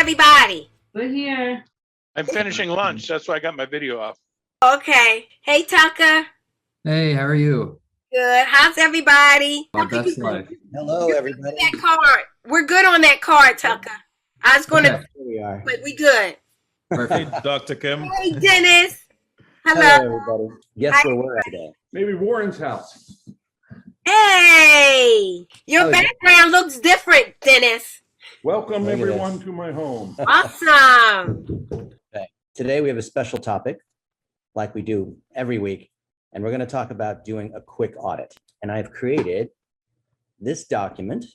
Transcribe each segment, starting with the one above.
everybody? We're here. I'm finishing lunch. That's why I got my video off. Okay. Hey, Tucker. Hey, how are you? Good. How's everybody? My best life. Hello, everybody. That card. We're good on that card, Tucker. I was going to, Okay. Here we are. but we good. Perfect. Hey, Dr. Kim. Hey, Dennis. Hello, Hello. everybody. Guess where we're at today? Maybe Warren's house. Hey, your Oh, background looks different, Dennis. Welcome, Look at everyone, this. to my home. Awesome. Today we have a special topic, like we do every week, and we're going to talk about doing a quick audit. And I've created this document,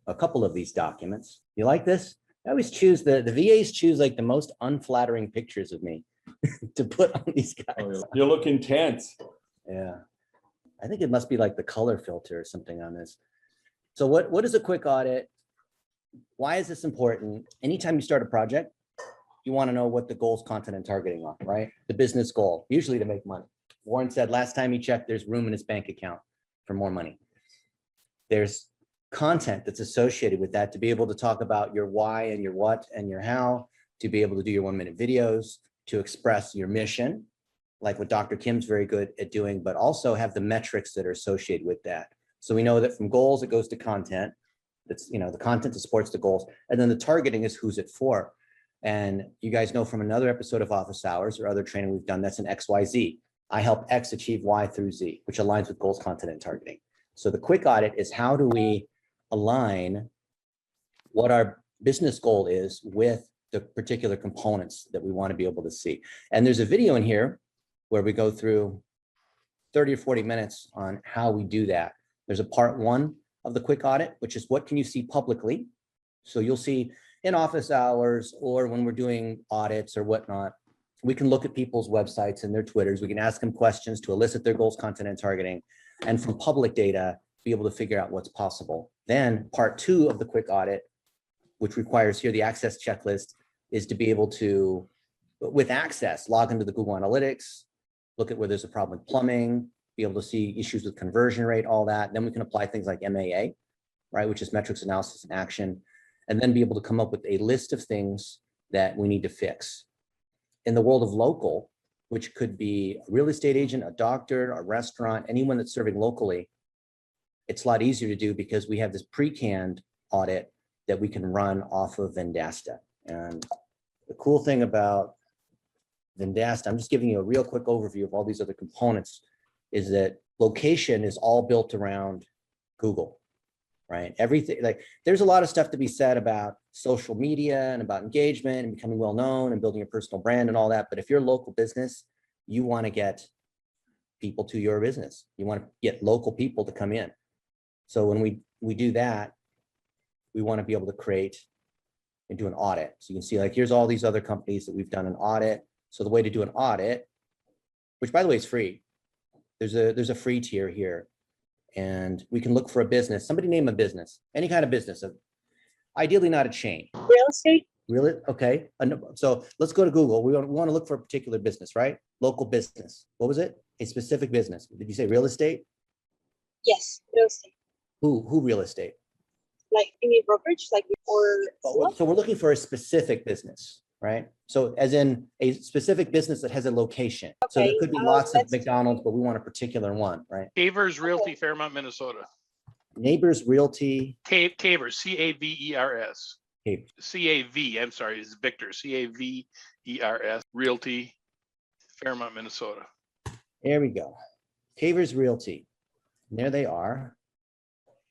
a couple of these documents. You like this? I always choose the VAs choose like the most unflattering pictures of me to put on these guys. You look intense. Yeah. I think it must be like the color filter or something on this. So what is a quick audit? Why is this important? Anytime you start a project, you want to know what the goals, content, and targeting are, right? The business goal, usually to make money. Warren said last time he checked, there's room in his bank account for more money. There's content that's associated with that to be able to talk about your why and your what and your how, to be able to do your 1-minute videos, to express your mission, like what Dr. Kim's very good at doing, but also have the metrics that are associated with that. So we know that from goals, it goes to content. That's, the content that supports the goals. And then the targeting is who's it for. And you guys know from another episode of Office Hours or other training we've done, that's an XYZ. I help X achieve Y through Z, which aligns with goals, content, and targeting. So the quick audit is how do we align what our business goal is with the particular components that we want to be able to see. And there's a video in here where we go through 30 or 40 minutes on how we do that. There's a part 1 of the quick audit, which is what can you see publicly? So you'll see in office hours or when we're doing audits or whatnot, we can look at people's websites and their Twitters. We can ask them questions to elicit their goals, content, and targeting. And from public data, be able to figure out what's possible. Then part 2 of the quick audit, which requires here the access checklist, is to be able to, with access, log into the Google Analytics, look at where there's a problem with plumbing, be able to see issues with conversion rate, all that. Then we can apply things like MAA, right, which is metrics analysis and action, and then be able to come up with a list of things that we need to fix. In the world of local, which could be a real estate agent, a doctor, a restaurant, anyone that's serving locally, it's a lot easier to do because we have this pre-canned audit that we can run off of Vendasta. And the cool thing about Vendasta, I'm just giving you a real quick overview of all these other components, is that location is all built around Google, right? Everything, like there's a lot of stuff to be said about social media and about engagement and becoming well-known and building a personal brand and all that. But if you're a local business, you want to get people to your business. You want to get local people to come in. So when we do that, we want to be able to create and do an audit. So you can see like, here's all these other companies that we've done an audit. So the way to do an audit, which by the way is free, there's a free tier here, and we can look for a business. Somebody name a business, any kind of business, ideally not a chain. Real estate. Really? Okay. So let's go to Google. We want to look for a particular business, right? Local business. What was it? A specific business. Did you say real estate? Yes, real estate. Who real estate? Like any brokerage, like or So we're looking for a specific business, right? So as in a specific business that has a location. So there could be lots of McDonald's, but we want a particular one, right? Cavers Realty, Fairmont, Minnesota. Neighbors Realty. Cavers, C-A-V-E-R-S. Cape. C-A-V, I'm sorry, it's Victor, C-A-V-E-R-S, Realty, Fairmont, Minnesota. There we go. Cavers Realty. And there they are.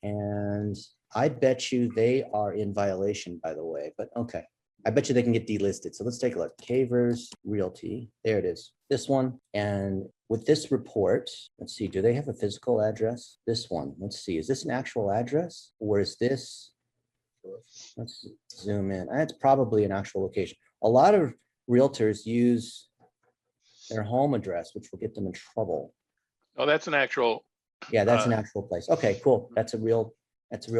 And I bet you they are in violation, by the way, but okay. I bet you they can get delisted. So let's take a look. Cavers Realty. There it is. This one. And with this report, let's see, do they have a physical address? This one. Let's see. Is this an actual address? Or is this? Let's zoom in. It's probably an actual location. A lot of realtors use their home address, which will get them in trouble. Oh, that's an actual. Yeah, that's an actual place. Okay, cool. That's a real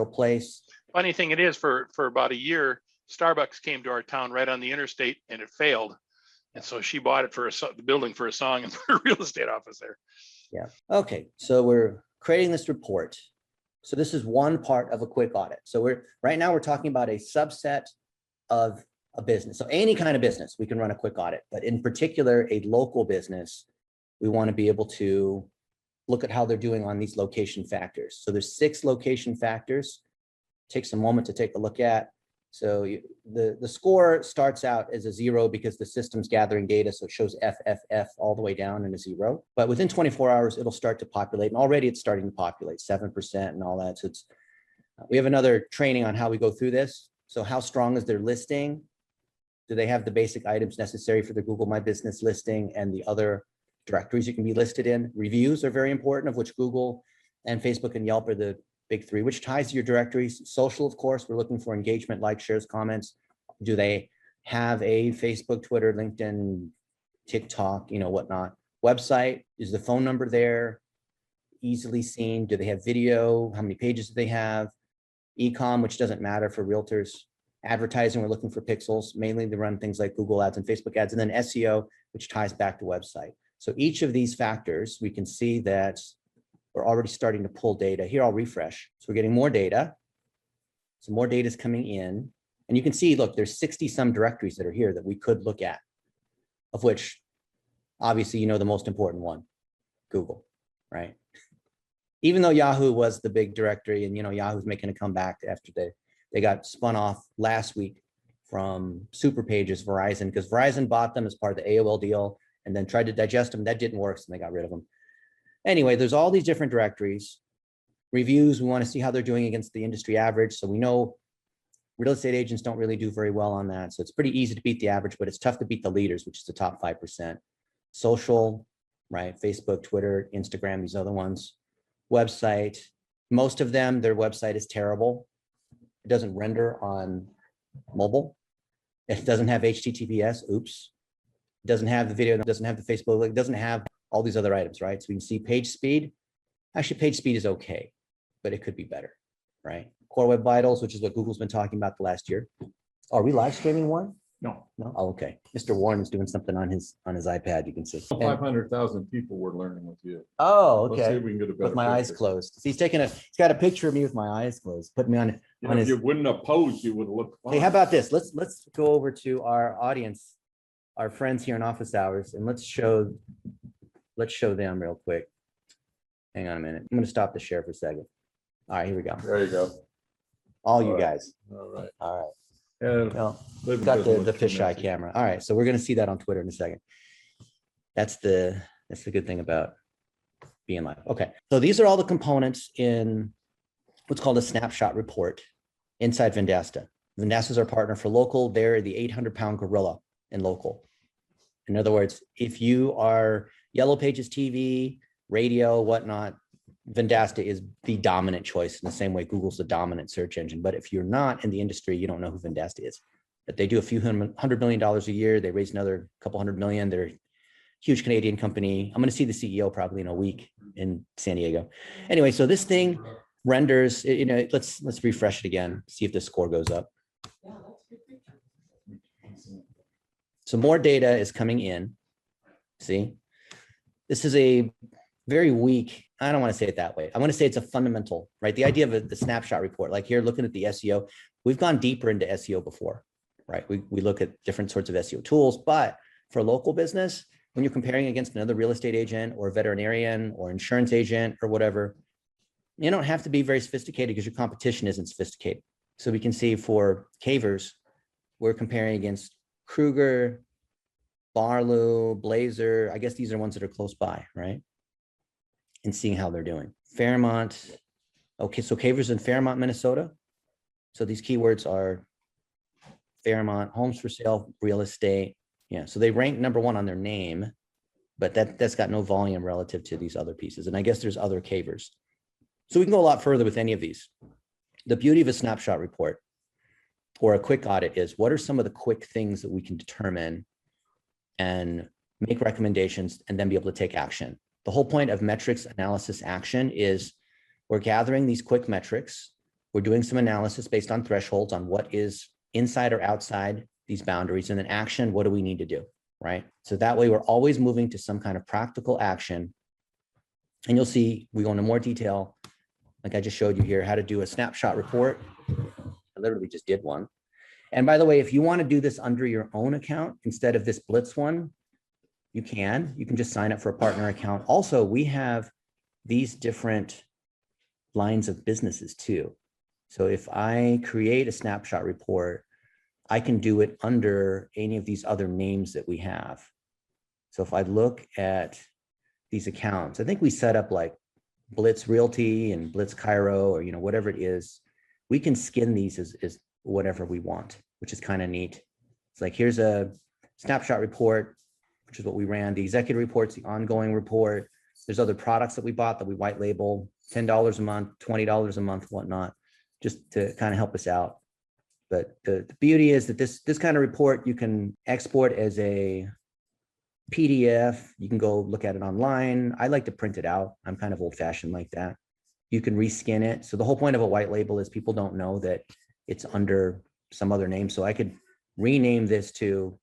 place. Funny thing it is, for about a year, Starbucks came to our town right on the interstate and it failed. And so she bought it for the building for a song and put a real estate office there. Yeah. Okay. So we're creating this report. So this is one part of a quick audit. So right now we're talking about a subset of a business. So any kind of business, we can run a quick audit, but in particular, a local business, we want to be able to look at how they're doing on these location factors. So there's 6 location factors. Takes a moment to take a look at. So the score starts out as a 0 because the system's gathering data. So it shows FFF all the way down in a 0. But within 24 hours, it'll start to populate. And already it's starting to populate 7% and all that. So we have another training on how we go through this. So how strong is their listing? Do they have the basic items necessary for the Google My Business listing and the other directories you can be listed in? Reviews are very important, of which Google and Facebook and Yelp are the big 3, which ties to your directories. Social, of course, we're looking for engagement, likes, shares, comments. Do they have a Facebook, Twitter, LinkedIn, TikTok, whatnot? Website, is the phone number there? Easily seen? Do they have video? How many pages do they have? E-com, which doesn't matter for realtors. Advertising, we're looking for pixels, mainly to run things like Google ads and Facebook ads, and then SEO, which ties back to website. So each of these factors, we can see that we're already starting to pull data. Here, I'll refresh. So we're getting more data. So more data is coming in. And you can see, look, there's 60 some directories that are here that we could look at, of which obviously, the most important one, Google, right? Even though Yahoo was the big directory and, Yahoo's making a comeback after they got spun off last week from Super Pages, Verizon, because Verizon bought them as part of the AOL deal and then tried to digest them. That didn't work, so they got rid of them. Anyway, there's all these different directories. Reviews, we want to see how they're doing against the industry average. So we know real estate agents don't really do very well on that. So it's pretty easy to beat the average, but it's tough to beat the leaders, which is the top 5%. Social, right? Facebook, Twitter, Instagram, these other ones. Website, most of them, their website is terrible. It doesn't render on mobile. It doesn't have HTTPS, oops. It doesn't have the video, it doesn't have the Facebook, it doesn't have all these other items, right? So we can see page speed. Actually, page speed is okay, but it could be better, right? Core Web Vitals, which is what Google's been talking about the last year. Are we live streaming one? No, No? Oh, okay. Mr. Warren is doing something on his iPad, you can see. 500,000 people were learning with you. Oh, Let's see okay. if we can get a better With my eyes picture. closed. So he's got a picture of me with my eyes closed, put me on You know, if you wouldn't have posed, you would have looked fine. Hey, how about this? Let's go over to our audience, our friends here in office hours, and let's show them real quick. Hang on a minute. I'm going to stop the share for a second. All right, here we go. There you go. All you right. guys. All right. All right. And Well, Libby got doesn't the look too fisheye messy. camera. All right, so we're going to see that on Twitter in a second. That's the good thing about being live. Okay, so these are all the components in what's called a snapshot report inside Vendasta. Vendasta is our partner for local. They're the 800-pound gorilla in local. In other words, if you are Yellow Pages TV, radio, whatnot, Vendasta is the dominant choice in the same way Google's the dominant search engine. But if you're not in the industry, you don't know who Vendasta is. But they do a few $100 million a year. They raised another couple $100 million. They're a huge Canadian company. I'm going to see the CEO probably in a week in San Diego. Anyway, so this thing renders, let's refresh it again, see if the score goes up. So more data is coming in. See, this is a very weak, I don't want to say it that way. I want to say it's a fundamental, right? The idea of the snapshot report, like here, looking at the SEO, we've gone deeper into SEO before, right? We look at different sorts of SEO tools, but for a local business, when you're comparing against another real estate agent or veterinarian or insurance agent or whatever, you don't have to be very sophisticated because your competition isn't sophisticated. So we can see for cavers, we're comparing against Kruger, Barlow, Blazer. I guess these are ones that are close by, right? And seeing how they're doing. Fairmont. Okay, so cavers in Fairmont, Minnesota. So these keywords are Fairmont, homes for sale, real estate. Yeah, so they rank number 1 on their name, but that's got no volume relative to these other pieces. And I guess there's other cavers. So we can go a lot further with any of these. The beauty of a snapshot report or a quick audit is what are some of the quick things that we can determine and make recommendations and then be able to take action. The whole point of metrics analysis action is we're gathering these quick metrics. We're doing some analysis based on thresholds on what is inside or outside these boundaries, and then action, what do we need to do, right? So that way we're always moving to some kind of practical action. And you'll see, we go into more detail, like I just showed you here, how to do a snapshot report. I literally just did one. And by the way, if you want to do this under your own account instead of this Blitz one, you can just sign up for a partner account. Also, we have these different lines of businesses too. So if I create a snapshot report, I can do it under any of these other names that we have. So if I look at these accounts, I think we set up like Blitz Realty and Blitz Cairo, or whatever it is. We can skin these as whatever we want, which is kind of neat. It's like, here's a snapshot report, which is what we ran. The executive reports, the ongoing report. There's other products that we bought that we white label, $10 a month, $20 a month, whatnot, just to kind of help us out. But the beauty is that this kind of report you can export as a PDF. You can go look at it online. I like to print it out. I'm kind of old fashioned like that. You can reskin it. So the whole point of a white label is people don't know that it's under some other name. So I could rename this to,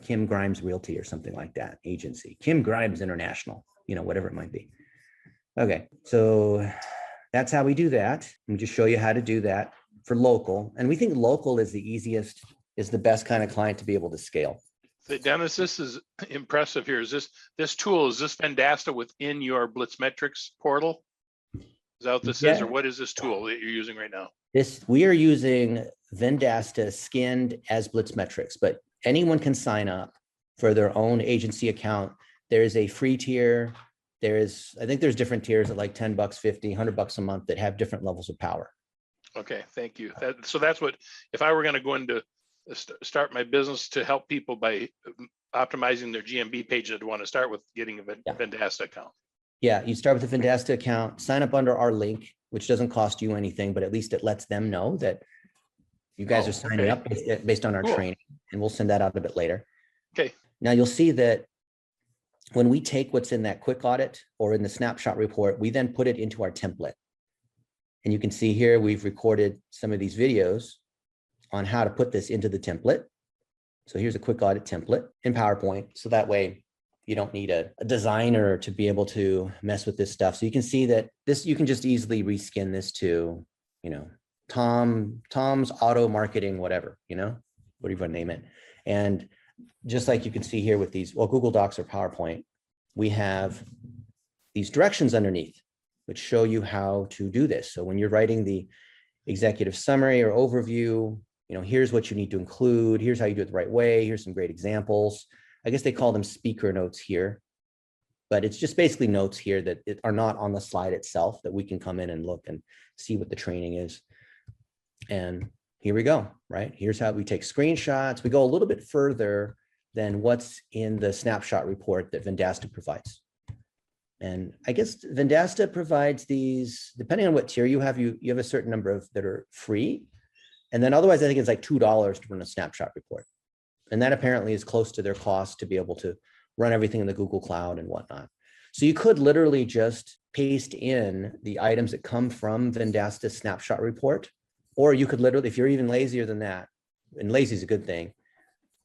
Kim Grimes Realty or something like that, agency, Kim Grimes International, whatever it might be. Okay, so that's how we do that. Let me just show you how to do that for local. And we think local is the easiest, is the best kind of client to be able to scale. Dennis, this is impressive here. Is this tool, is this Vendasta within your Blitzmetrics portal? Is that what this is, or what is this tool that you're using right now? We are using Vendasta skinned as Blitzmetrics, but anyone can sign up for their own agency account. There is a free tier. I think there's different tiers at like $10, $50, $100 a month that have different levels of power. Okay, thank you. So that's what, if I were going to go into start my business to help people by optimizing their GMB page, I'd want to start with getting a Vendasta account. Yeah, you start with the Vendasta account, sign up under our link, which doesn't cost you anything, but at least it lets them know that you guys are signing up based on our training, and we'll send that out a bit later. Okay. Now you'll see that when we take what's in that quick audit or in the snapshot report, we then put it into our template. And you can see here, we've recorded some of these videos on how to put this into the template. So here's a quick audit template in PowerPoint. So that way you don't need a designer to be able to mess with this stuff. So you can see that you can just easily reskin this to, Tom's auto marketing, whatever, whatever you want to name it. And just like you can see here with these, Google Docs or PowerPoint, we have these directions underneath, which show you how to do this. So when you're writing the executive summary or overview, here's what you need to include. Here's how you do it the right way. Here's some great examples. I guess they call them speaker notes here, but it's just basically notes here that are not on the slide itself that we can come in and look and see what the training is. And here we go, right? Here's how we take screenshots. We go a little bit further than what's in the snapshot report that Vendasta provides. And I guess Vendasta provides these, depending on what tier you have a certain number of that are free. And then otherwise, I think it's like $2 to run a snapshot report. And that apparently is close to their cost to be able to run everything in the Google Cloud and whatnot. So you could literally just paste in the items that come from Vendasta's snapshot report, or you could literally, if you're even lazier than that, and lazy is a good thing,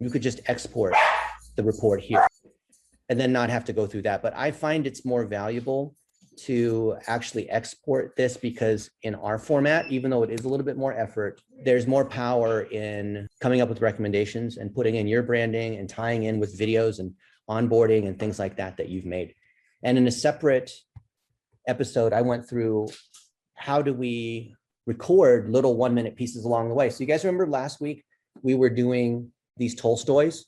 you could just export the report here and then not have to go through that. But I find it's more valuable to actually export this because in our format, even though it is a little bit more effort, there's more power in coming up with recommendations and putting in your branding and tying in with videos and onboarding and things like that you've made. And in a separate episode, I went through how do we record little 1-minute pieces along the way. So you guys remember last week, we were doing these Tolstoys,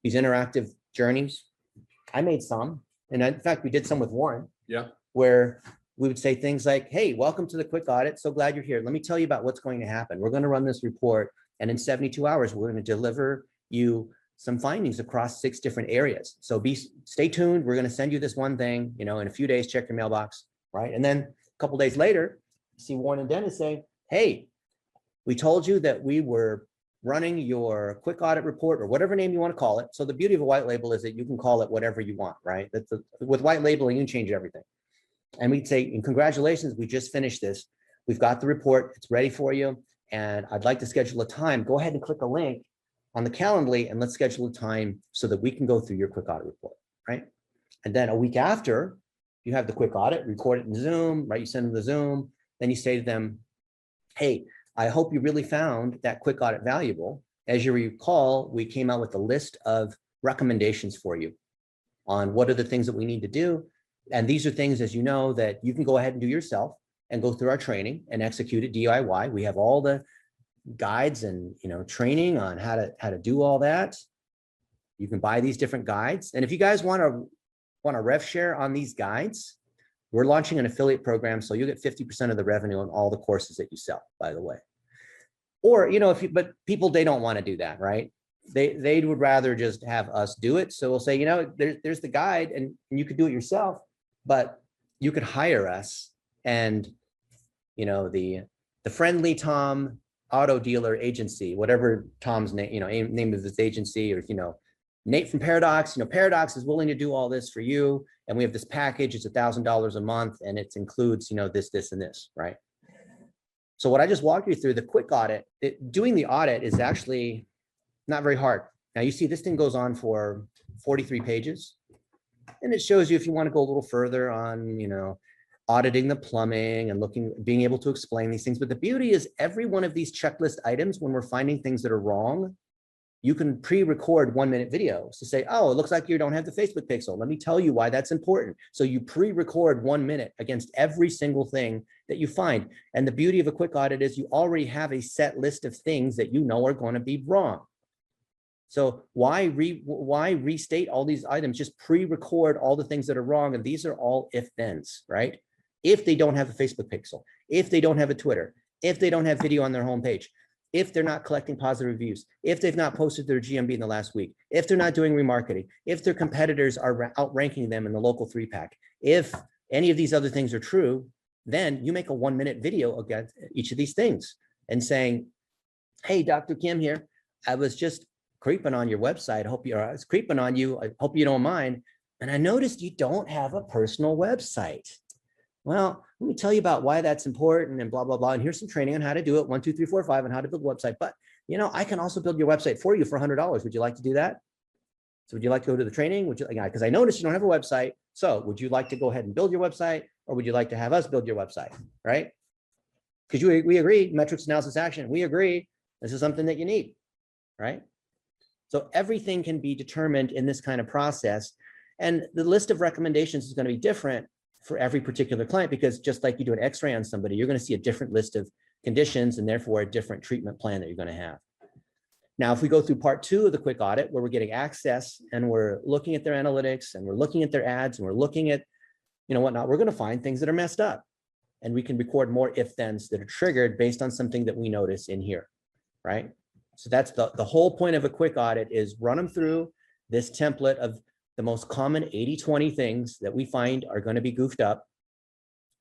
these interactive journeys. I made some, and in fact, we did some with Warren. Yeah. Where we would say things like, hey, welcome to the quick audit. So glad you're here. Let me tell you about what's going to happen. We're going to run this report, and in 72 hours, we're going to deliver you some findings across 6 different areas. So stay tuned. We're going to send you this one thing, in a few days, check your mailbox, right? And then a couple days later, see Warren and Dennis say, hey, we told you that we were running your quick audit report, or whatever name you want to call it. So the beauty of a white label is that you can call it whatever you want, right? With white labeling, you can change everything. And we'd say, and congratulations, we just finished this. We've got the report, it's ready for you. And I'd like to schedule a time. Go ahead and click a link on the Calendly and let's schedule a time so that we can go through your quick audit report, right? And then a week after you have the quick audit, record it in Zoom, right? You send them the Zoom, then you say to them, hey, I hope you really found that quick audit valuable. As you recall, we came out with a list of recommendations for you on what are the things that we need to do. And these are things, as you know, that you can go ahead and do yourself and go through our training and execute it DIY. We have all the guides and training on how to do all that. You can buy these different guides. And if you guys want to rev share on these guides, we're launching an affiliate program. So you'll get 50% of the revenue on all the courses that you sell, by the way. Or, but people, they don't want to do that, right? They would rather just have us do it. So we'll say, there's the guide and you could do it yourself, but you could hire us. And, the Friendly Tom Auto Dealer Agency, whatever Tom's name, name of his agency, or, Nate from Paradox, Paradox is willing to do all this for you. And we have this package, it's $1,000 a month, and it includes, this, and this, right? So what I just walked you through, the quick audit, doing the audit is actually not very hard. Now you see this thing goes on for 43 pages, and it shows you if you want to go a little further on, auditing the plumbing and being able to explain these things. But the beauty is every one of these checklist items, when we're finding things that are wrong, you can pre-record 1-minute videos to say, oh, it looks like you don't have the Facebook pixel. Let me tell you why that's important. So you pre-record 1 minute against every single thing that you find. And the beauty of a quick audit is you already have a set list of things that are going to be wrong. So why restate all these items? Just pre-record all the things that are wrong. And these are all if-thens, right? If they don't have a Facebook pixel, if they don't have a Twitter, if they don't have video on their homepage, if they're not collecting positive reviews, if they've not posted their GMB in the last week, if they're not doing remarketing, if their competitors are outranking them in the local 3-pack, if any of these other things are true, then you make a 1-minute video against each of these things and saying, hey, Dr. Kim here, I was just creeping on your website. I was creeping on you. I hope you don't mind. And I noticed you don't have a personal website. Well, let me tell you about why that's important and blah, blah, blah. And here's some training on how to do it. 1, 2, 3, 4, 5 on how to build a website. But, I can also build your website for you for $100. Would you like to do that? So would you like to go to the training? Would you like, because I noticed you don't have a website. So would you like to go ahead and build your website, or would you like to have us build your website? Right? Because we agree, metrics, analysis, action. We agree this is something that you need, right? So everything can be determined in this kind of process. And the list of recommendations is going to be different for every particular client, because just like you do an x-ray on somebody, you're going to see a different list of conditions and therefore a different treatment plan that you're going to have. Now, if we go through part 2 of the quick audit, where we're getting access and we're looking at their analytics and we're looking at their ads and we're looking at, whatnot, we're going to find things that are messed up, and we can record more if-thens that are triggered based on something that we notice in here, right? So that's the whole point of a quick audit, is run them through this template of the most common 80-20 things that we find are going to be goofed up,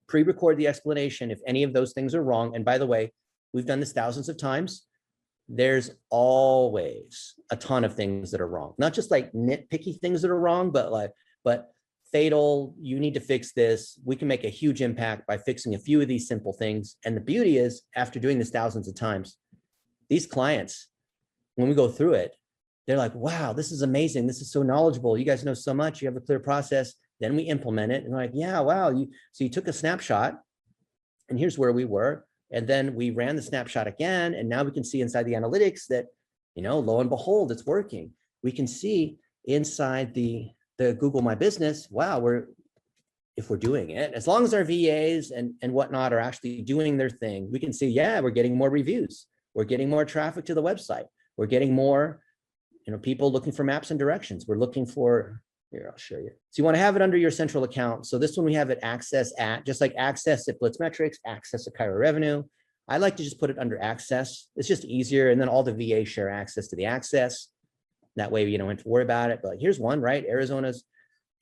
pre-record the explanation if any of those things are wrong. And by the way, we've done this thousands of times. There's always a ton of things that are wrong, not just like nitpicky things that are wrong, but fatal, you need to fix this. We can make a huge impact by fixing a few of these simple things. And the beauty is, after doing this thousands of times, these clients, when we go through it, they're like, wow, this is amazing. This is so knowledgeable. You guys know so much. You have a clear process. Then we implement it. And we're like, yeah, wow. So you took a snapshot and here's where we were. And then we ran the snapshot again. And now we can see inside the analytics that, lo and behold, it's working. We can see inside the Google My Business, wow, if we're doing it, as long as our VAs and whatnot are actually doing their thing, we can see, yeah, we're getting more reviews. We're getting more traffic to the website. We're getting more people looking for maps and directions. We're looking for, here, I'll show you. So you want to have it under your central account. So this one we have it access at, just like access at Blitz Metrics, access at Cairo Revenue. I like to just put it under access. It's just easier. And then all the VA share access to the access. That way you don't have to worry about it. But here's one, right? Arizona's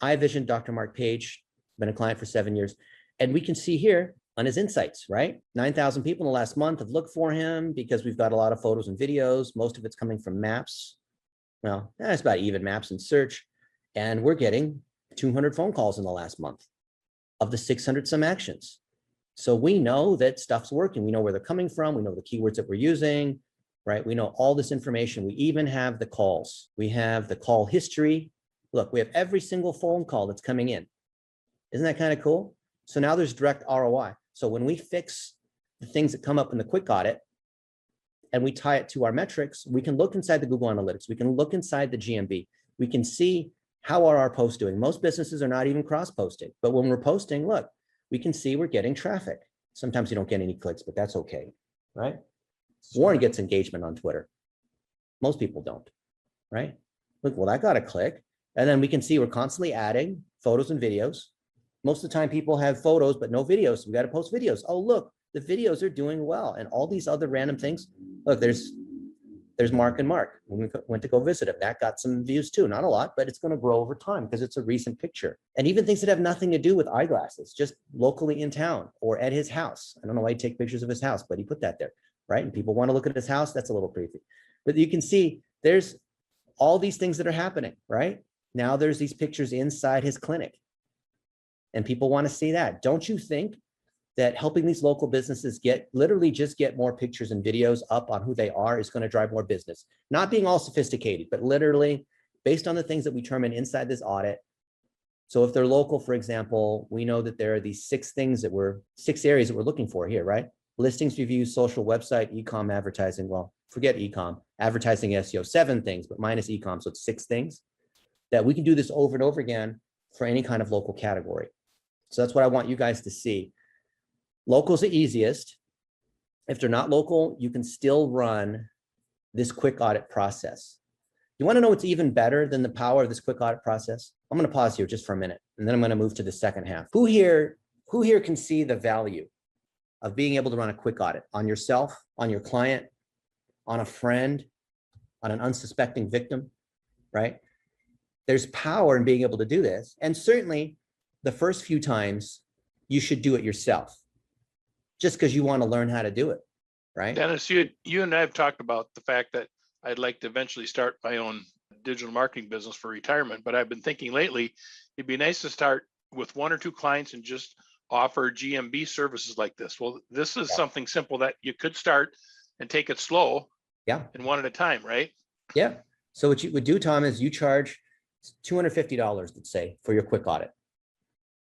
iVision, Dr. Mark Page, been a client for 7 years. And we can see here on his insights, right? 9,000 people in the last month have looked for him because we've got a lot of photos and videos. Most of it's coming from maps. Well, that's about even, maps and search. And we're getting 200 phone calls in the last month of the 600 some actions. So we know that stuff's working. We know where they're coming from. We know the keywords that we're using, right? We know all this information. We even have the calls. We have the call history. Look, we have every single phone call that's coming in. Isn't that kind of cool? So now there's direct ROI. So when we fix the things that come up in the quick audit, and we tie it to our metrics, we can look inside the Google Analytics. We can look inside the GMB. We can see how are our posts doing. Most businesses are not even cross-posting, but when we're posting, look, we can see we're getting traffic. Sometimes you don't get any clicks, but that's okay, right? Warren gets engagement on Twitter. Most people don't, right? Look, well, that got a click. And then we can see we're constantly adding photos and videos. Most of the time people have photos, but no videos. So we got to post videos. Oh, look, the videos are doing well. And all these other random things. Look, there's Mark and Mark. When we went to go visit him, that got some views too. Not a lot, but it's going to grow over time because it's a recent picture. And even things that have nothing to do with eyeglasses, just locally in town or at his house. I don't know why he'd take pictures of his house, but he put that there, right? And people want to look at his house. That's a little creepy. But you can see there's all these things that are happening, right? Now there's these pictures inside his clinic. And people want to see that. Don't you think that helping these local businesses literally just get more pictures and videos up on who they are is going to drive more business? Not being all sophisticated, but literally based on the things that we determine inside this audit. So if they're local, for example, we know that there are these 6 areas that we're looking for here, right? Listings, reviews, social, website, e-com, advertising. Well, forget e-com, advertising, SEO, 7 things, but minus e-com. So it's 6 things that we can do this over and over again for any kind of local category. So that's what I want you guys to see. Local is the easiest. If they're not local, you can still run this quick audit process. You want to know what's even better than the power of this quick audit process? I'm going to pause here just for a minute, and then I'm going to move to the second half. Who here can see the value of being able to run a quick audit on yourself, on your client, on a friend, on an unsuspecting victim, right? There's power in being able to do this. And certainly the first few times you should do it yourself just because you want to learn how to do it, right? Dennis, you and I have talked about the fact that I'd like to eventually start my own digital marketing business for retirement, but I've been thinking lately, it'd be nice to start with 1 or 2 clients and just offer GMB services like this. Well, this is something simple that you could start and take it slow. Yeah. And one at a time, right? Yeah. So what you would do, Tom, is you charge $250, let's say, for your quick audit.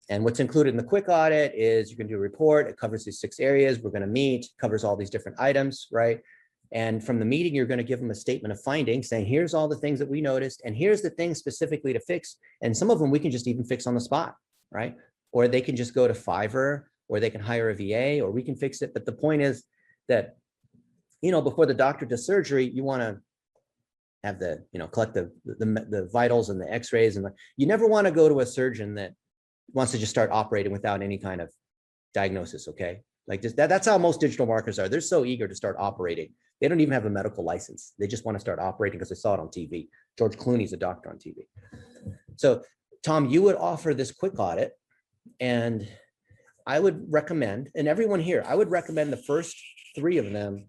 And what's included in the quick audit is you can do a report. It covers these 6 areas. We're going to meet, covers all these different items, right? And from the meeting, you're going to give them a statement of findings saying, here's all the things that we noticed, and here's the things specifically to fix. And some of them we can just even fix on the spot, right? Or they can just go to Fiverr, or they can hire a VA, or we can fix it. But the point is that, before the doctor does surgery, you want to have collect the vitals and the x-rays. And you never want to go to a surgeon that wants to just start operating without any kind of diagnosis, okay? Like that's how most digital marketers are. They're so eager to start operating. They don't even have a medical license. They just want to start operating because they saw it on TV. George Clooney's a doctor on TV. So Tom, you would offer this quick audit, and I would recommend, and everyone here, I would recommend the first 3 of them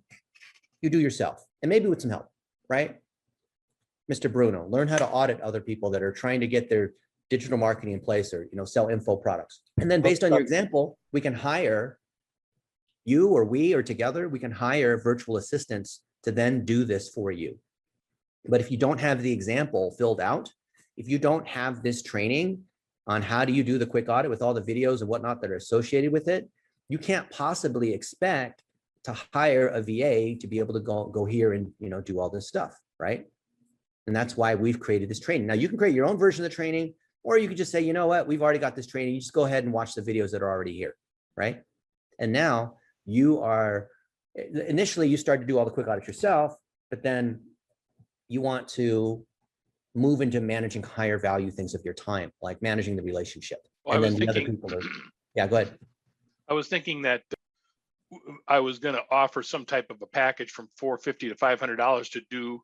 you do yourself, and maybe with some help, right? Mr. Bruno, learn how to audit other people that are trying to get their digital marketing in place, or sell info products. And then based on your example, we can hire you, or we, or together, we can hire virtual assistants to then do this for you. But if you don't have the example filled out, if you don't have this training on how do you do the quick audit with all the videos and whatnot that are associated with it, you can't possibly expect to hire a VA to be able to go here and do all this stuff, right? And that's why we've created this training. Now you can create your own version of the training, or you could just say, you know what, we've already got this training. You just go ahead and watch the videos that are already here, right? And now initially you start to do all the quick audits yourself, but then you want to move into managing higher value things of your time, like managing the relationship. Well, and I was then the other thinking, people are, yeah, go ahead. I was thinking that I was going to offer some type of a package from $450 to $500 to do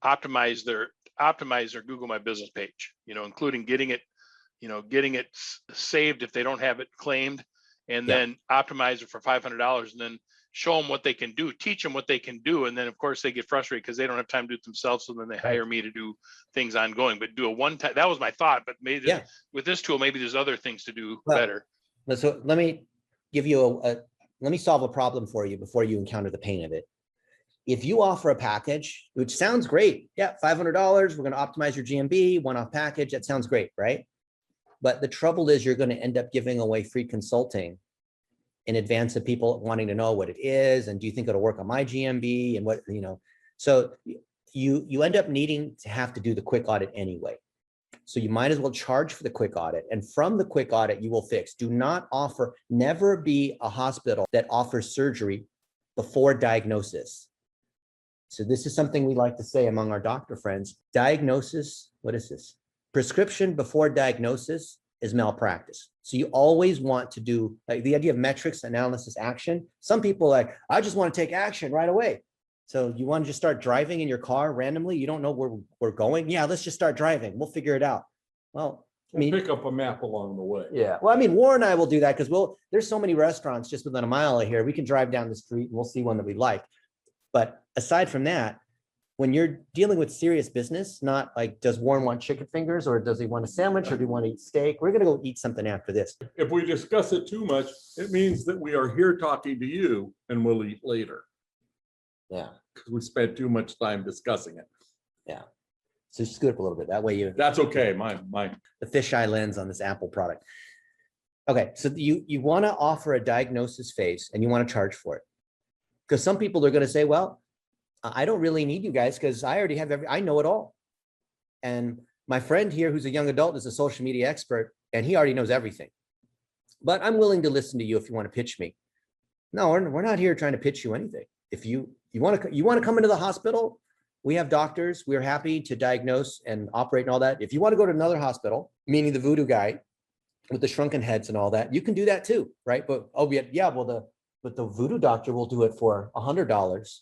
optimize their Google My Business page, including getting it saved if they don't have it claimed, and then optimize it for $500, and then show them what they can do, teach them what they can do. And then of course they get frustrated because they don't have time to do it themselves. So then they hire me to do things ongoing, but do a one-time. That was my thought, but maybe with this tool, maybe there's other things to do better. So let me give you let me solve a problem for you before you encounter the pain of it. If you offer a package, which sounds great, yeah, $500, we're going to optimize your GMB, one-off package, that sounds great, right? But the trouble is you're going to end up giving away free consulting in advance of people wanting to know what it is, and do you think it'll work on my GMB, and what, you know, so you end up needing to have to do the quick audit anyway. So you might as well charge for the quick audit, and from the quick audit, you will fix. Do not offer, never be a hospital that offers surgery before diagnosis. So this is something we like to say among our doctor friends. Diagnosis, what is this? Prescription before diagnosis is malpractice. So you always want to do, like, the idea of metrics, analysis, action. Some people are like, I just want to take action right away. So you want to just start driving in your car randomly? You don't know where we're going? Yeah, let's just start driving. We'll figure it out. Well, I We'll mean, pick up a map along the way. yeah. Well, I mean, Warren and I will do that because there's so many restaurants just within a mile of here. We can drive down the street and we'll see one that we like. But aside from that, when you're dealing with serious business, not like, does Warren want chicken fingers, or does he want a sandwich, or do you want to eat steak? We're going to go eat something after this. If we discuss it too much, it means that we are here talking to you and we'll eat later Yeah. because we spent too much time discussing it. Yeah. So just scoot up a little bit. That way That's okay. Mine. the fisheye lens on this Apple product. Okay. So you want to offer a diagnosis phase and you want to charge for it. Because some people are going to say, well, I don't really need you guys because I already have I know it all. And my friend here, who's a young adult, is a social media expert, and he already knows everything. But I'm willing to listen to you if you want to pitch me. No, we're not here trying to pitch you anything. If you want to come into the hospital, we have doctors. We're happy to diagnose and operate and all that. If you want to go to another hospital, meaning the voodoo guy with the shrunken heads and all that, you can do that too, right? But but the voodoo doctor will do it for $100,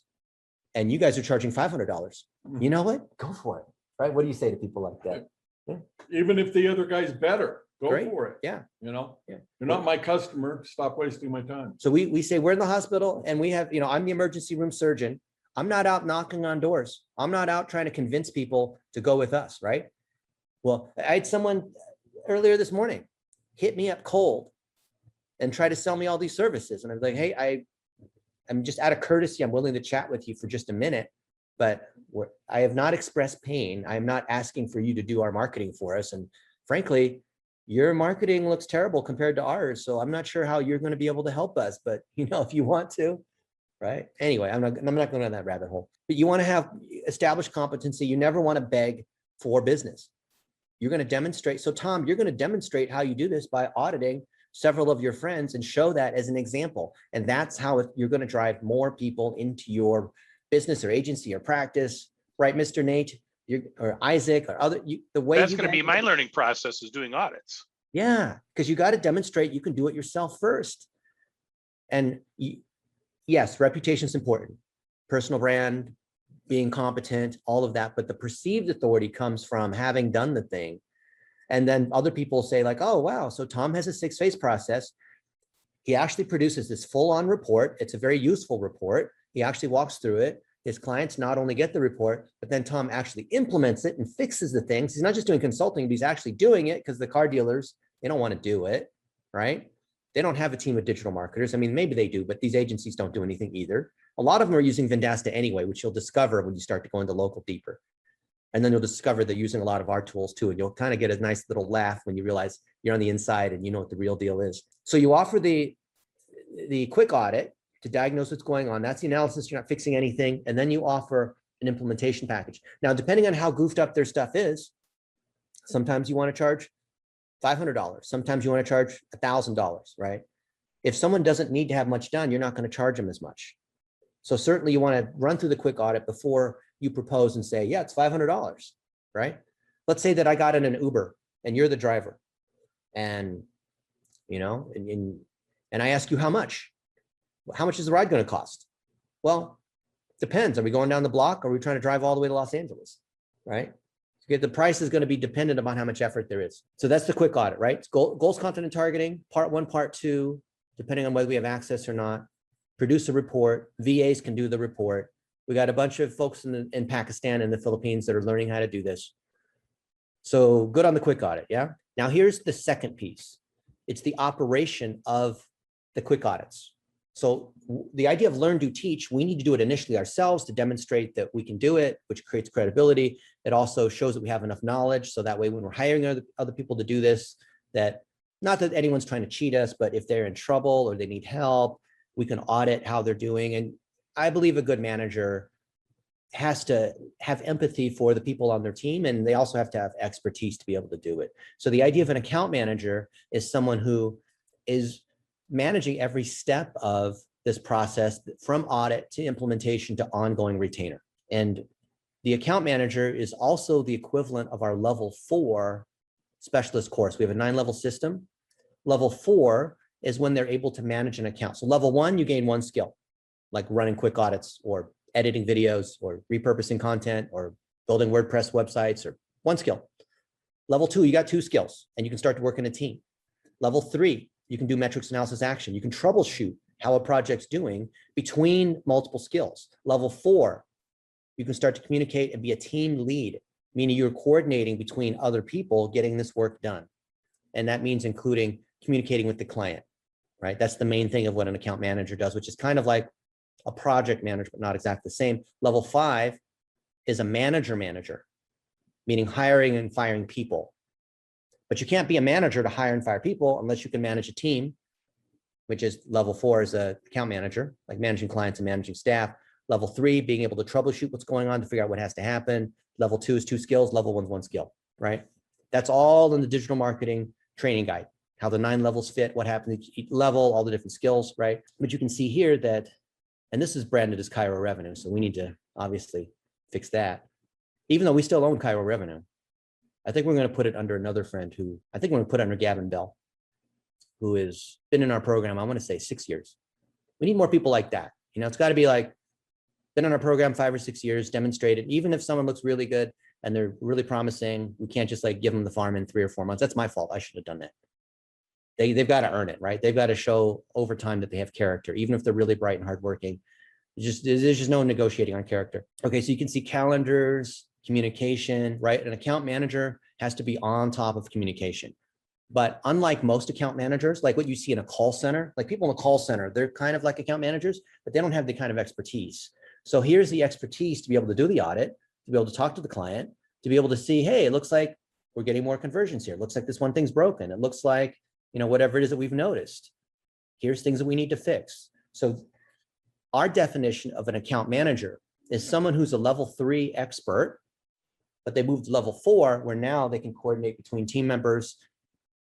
and you guys are charging $500. You know what? Go for it, right? What do you say to people like that? Even if the other guy's better, go Great. for it. Yeah. You know, Yeah. you're not my customer. Stop wasting my time. So we say we're in the hospital and we have, I'm the emergency room surgeon. I'm not out knocking on doors. I'm not out trying to convince people to go with us, right? Well, I had someone earlier this morning hit me up cold and try to sell me all these services. And I was like, hey, I'm just out of courtesy, I'm willing to chat with you for just a minute, but I have not expressed pain. I'm not asking for you to do our marketing for us. And frankly, your marketing looks terrible compared to ours. So I'm not sure how you're going to be able to help us, but if you want to, right? Anyway, I'm not going down that rabbit hole, but you want to have established competency. You never want to beg for business. You're going to demonstrate. So Tom, you're going to demonstrate how you do this by auditing several of your friends and show that as an example. And that's how you're going to drive more people into your business or agency or practice, right, Mr. Nate, or Isaac, or other, the way That's going to be my learning process, is doing audits. Yeah, because you got to demonstrate you can do it yourself first. And yes, reputation is important. Personal brand, being competent, all of that. But the perceived authority comes from having done the thing. And then other people say like, oh, wow, so Tom has a 6-phase process. He actually produces this full-on report. It's a very useful report. He actually walks through it. His clients not only get the report, but then Tom actually implements it and fixes the things. He's not just doing consulting, but he's actually doing it, because the car dealers, they don't want to do it, right? They don't have a team of digital marketers. I mean, maybe they do, but these agencies don't do anything either. A lot of them are using Vendasta anyway, which you'll discover when you start to go into local deeper. And then you'll discover they're using a lot of our tools too. And you'll kind of get a nice little laugh when you realize you're on the inside and you know what the real deal is. So you offer the quick audit to diagnose what's going on. That's the analysis. You're not fixing anything. And then you offer an implementation package. Now, depending on how goofed up their stuff is, sometimes you want to charge $500. Sometimes you want to charge $1,000, right? If someone doesn't need to have much done, you're not going to charge them as much. So certainly you want to run through the quick audit before you propose and say, yeah, it's $500, right? Let's say that I got in an Uber and you're the driver, and and I ask you how much is the ride going to cost? Well, depends. Are we going down the block? Or are we trying to drive all the way to Los Angeles, right? Okay, the price is going to be dependent upon how much effort there is. So that's the quick audit, right? It's goals, content, and targeting, part 1, part 2, depending on whether we have access or not. Produce a report. VAs can do the report. We got a bunch of folks in Pakistan and the Philippines that are learning how to do this. So good on the quick audit, yeah? Now here's the second piece. It's the operation of the quick audits. So the idea of learn, do, teach, we need to do it initially ourselves to demonstrate that we can do it, which creates credibility. It also shows that we have enough knowledge. So that way, when we're hiring other people to do this, that Not that anyone's trying to cheat us, but if they're in trouble or they need help, we can audit how they're doing. And I believe a good manager has to have empathy for the people on their team, and they also have to have expertise to be able to do it. So the idea of an account manager is someone who is managing every step of this process from audit to implementation to ongoing retainer. And the account manager is also the equivalent of our level 4 specialist course. We have a 9-level system. Level 4 is when they're able to manage an account. So level 1, you gain 1 skill, like running quick audits or editing videos or repurposing content or building WordPress websites, or 1 skill. Level 2, you got 2 skills and you can start to work in a team. Level 3, you can do metrics analysis action. You can troubleshoot how a project's doing between multiple skills. Level 4, you can start to communicate and be a team lead, meaning you're coordinating between other people getting this work done. And that means including communicating with the client, right? That's the main thing of what an account manager does, which is kind of like a project manager, but not exactly the same. Level 5 is a manager, meaning hiring and firing people. But you can't be a manager to hire and fire people unless you can manage a team, which is level 4 is a account manager, like managing clients and managing staff. Level 3, being able to troubleshoot what's going on to figure out what has to happen. Level 2 is 2 skills. Level 1 is 1 skill, right? That's all in the digital marketing training guide, how the 9 levels fit, what happens at each level, all the different skills, right? But you can see here that, and this is branded as Cairo Revenue, so we need to obviously fix that. Even though we still own Cairo Revenue, I think we're going to put it under another friend who, I think we're going to put it under Gavin Bell, who has been in our program, I want to say 6 years. We need more people like that. You know, it's got to be like, been in our program 5 or 6 years, demonstrated, even if someone looks really good and they're really promising, we can't just like give them the farm in 3 or 4 months. That's my fault. I should have done that. They've got to earn it, right? They've got to show over time that they have character, even if they're really bright and hardworking. There's just no negotiating on character. Okay, so you can see calendars, communication, right? An account manager has to be on top of communication. But unlike most account managers, like what you see in a call center, like people in a call center, they're kind of like account managers, but they don't have the kind of expertise. So here's the expertise to be able to do the audit, to be able to talk to the client, to be able to see, hey, it looks like we're getting more conversions here. It looks like this one thing's broken. It looks like, you know, whatever it is that we've noticed. Here's things that we need to fix. So our definition of an account manager is someone who's a level 3 expert, but they moved to level 4, where now they can coordinate between team members,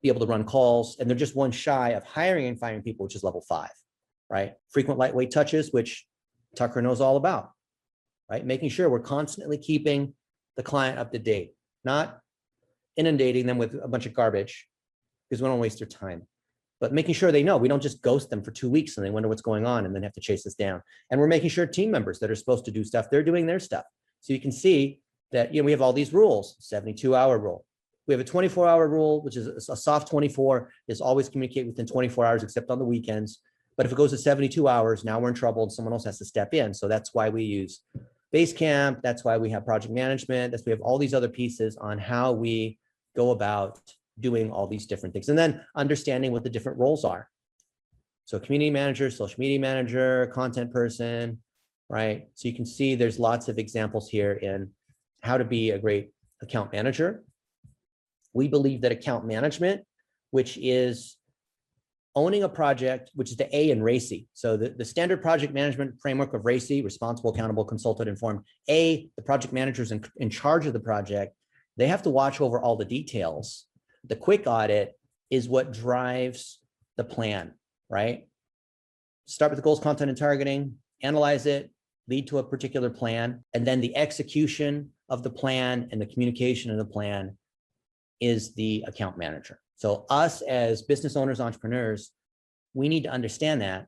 be able to run calls, and they're just one shy of hiring and firing people, which is level 5, right? Frequent lightweight touches, which Tucker knows all about, right? Making sure we're constantly keeping the client up to date, not inundating them with a bunch of garbage because we don't waste their time, but making sure they know we don't just ghost them for 2 weeks and they wonder what's going on and then have to chase us down. And we're making sure team members that are supposed to do stuff, they're doing their stuff. So you can see that, you know, we have all these rules, 72-hour rule. We have a 24-hour rule, which is a soft 24, is always communicate within 24 hours, except on the weekends. But if it goes to 72 hours, now we're in trouble and someone else has to step in. So that's why we use Basecamp. That's why we have project management. That's why we have all these other pieces on how we go about doing all these different things. And then understanding what the different roles are. So community manager, social media manager, content person, right? So you can see there's lots of examples here in how to be a great account manager. We believe that account management, which is owning a project, which is the A in RACI. So the standard project management framework of RACI, responsible, accountable, consulted, informed. A, the project managers in charge of the project, they have to watch over all the details. The quick audit is what drives the plan, right? Start with the goals, content, and targeting, analyze it, lead to a particular plan, and then the execution of the plan and the communication of the plan is the account manager. So us as business owners, entrepreneurs, we need to understand that.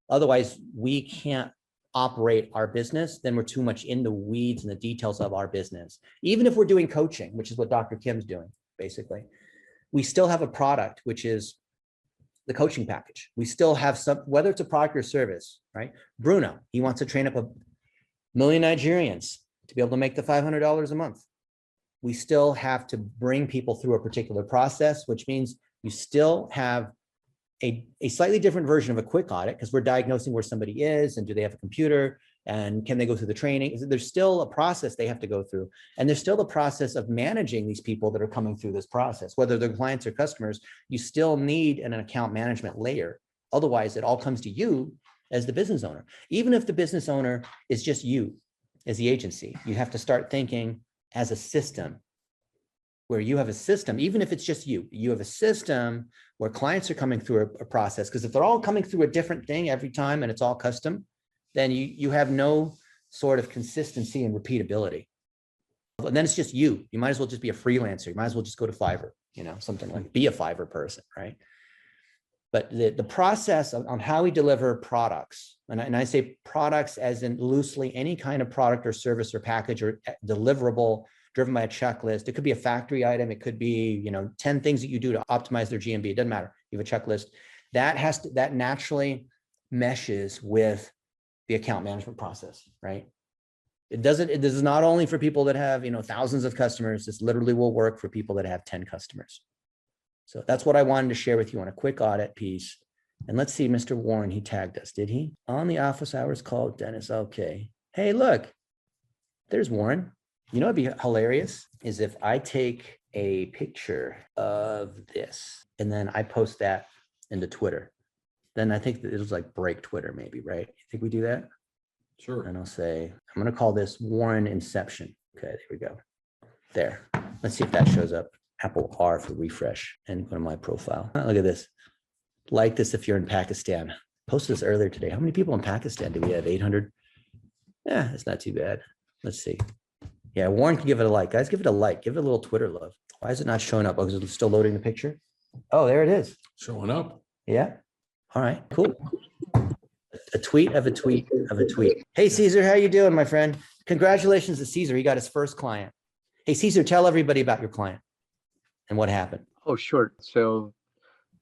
Otherwise, we can't operate our business. Then we're too much in the weeds and the details of our business. Even if we're doing coaching, which is what Dr. Kim's doing, basically, we still have a product, which is the coaching package. We still have some, whether it's a product or service, right? Bruno, he wants to train up 1 million Nigerians to be able to make the $500 a month. We still have to bring people through a particular process, which means you still have a slightly different version of a quick audit because we're diagnosing where somebody is and do they have a computer? And can they go through the training? There's still a process they have to go through. And there's still the process of managing these people that are coming through this process, whether they're clients or customers. You still need an account management layer. Otherwise, it all comes to you as the business owner. Even if the business owner is just you as the agency, you have to start thinking as a system, where you have a system, even if it's just you, you have a system where clients are coming through a process. Because if they're all coming through a different thing every time and it's all custom, then you have no sort of consistency and repeatability. And then it's just you. You might as well just be a freelancer. You might as well just go to Fiverr, something like be a Fiverr person, right? But the process on how we deliver products, and I say products as in loosely any kind of product or service or package or deliverable driven by a checklist. It could be a factory item. It could be, 10 things that you do to optimize their GMV. It doesn't matter. You have a checklist that naturally meshes with the account management process, right? This is not only for people that have, thousands of customers. This literally will work for people that have 10 customers. So that's what I wanted to share with you on a quick audit piece. And let's see, Mr. Warren, he tagged us, did he? On the office hours call, Dennis. Okay. Hey, look, there's Warren. It'd be hilarious is if I take a picture of this and then I post that into Twitter. Then I think that it was like break Twitter maybe, right? You think we do that? Sure. And I'll say, I'm going to call this Warren Inception. Okay, there we go. There. Let's see if that shows up. Apple R for refresh and go to my profile. Look at this. Like this if you're in Pakistan. Posted this earlier today. How many people in Pakistan do we have? 800? Yeah, it's not too bad. Let's see. Yeah, Warren can give it a like. Guys, give it a like. Give it a little Twitter love. Why is it not showing up? Oh, because it's still loading the picture? Oh, there it is. Showing up. Yeah. All right, cool. A tweet of a tweet of a tweet. Hey, Caesar, how you doing, my friend? Congratulations to Caesar. He got his first client. Hey, Caesar, tell everybody about your client and what happened. Oh, sure. So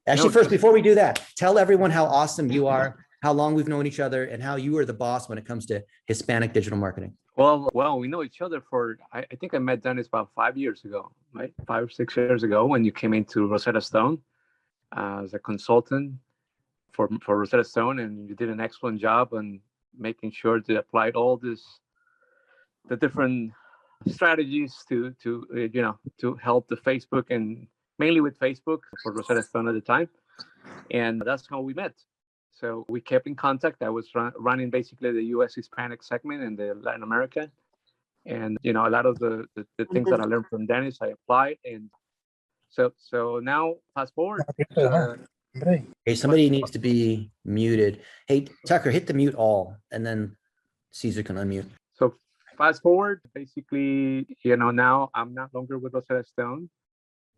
Actually, first, before we do that, tell everyone how awesome you are, how long we've known each other, and how you are the boss when it comes to Hispanic digital marketing. well, we know each other for, I think I met Dennis about 5 years ago, right? 5 or 6 years ago when you came into Rosetta Stone as a consultant for Rosetta Stone, and you did an excellent job on making sure to apply all the different strategies to help the Facebook, and mainly with Facebook for Rosetta Stone at the time. And that's how we met. So we kept in contact. I was running basically the US Hispanic segment and the Latin America. And, a lot of the things that I learned from Dennis, I applied. And so now fast forward. Hey, somebody needs to be muted. Hey, Tucker, hit the mute all, and then Caesar can unmute. So fast forward, basically, now I'm not longer with Rosetta Stone.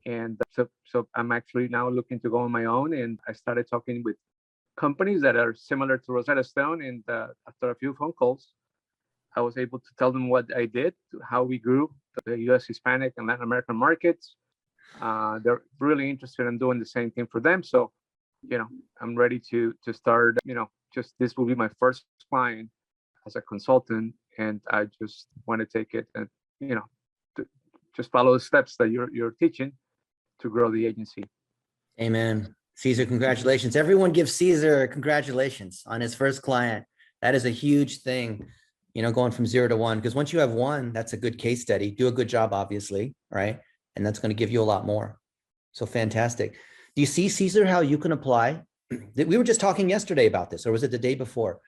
And so I'm actually now looking to go on my own. And I started talking with companies that are similar to Rosetta Stone. And after a few phone calls, I was able to tell them what I did, how we grew the US Hispanic and Latin American markets. They're really interested in doing the same thing for them. So, I'm ready to start, just this will be my first client as a consultant. And I just want to take it and, to just follow the steps that you're teaching to grow the agency. Amen. Caesar, congratulations. Everyone give Caesar congratulations on his first client. That is a huge thing, going from 0 to 1, because once you have one, that's a good case study. Do a good job, obviously, right? And that's going to give you a lot more. So fantastic. Do you see, Caesar, how you can apply? We were just talking yesterday about this, or was it the day before?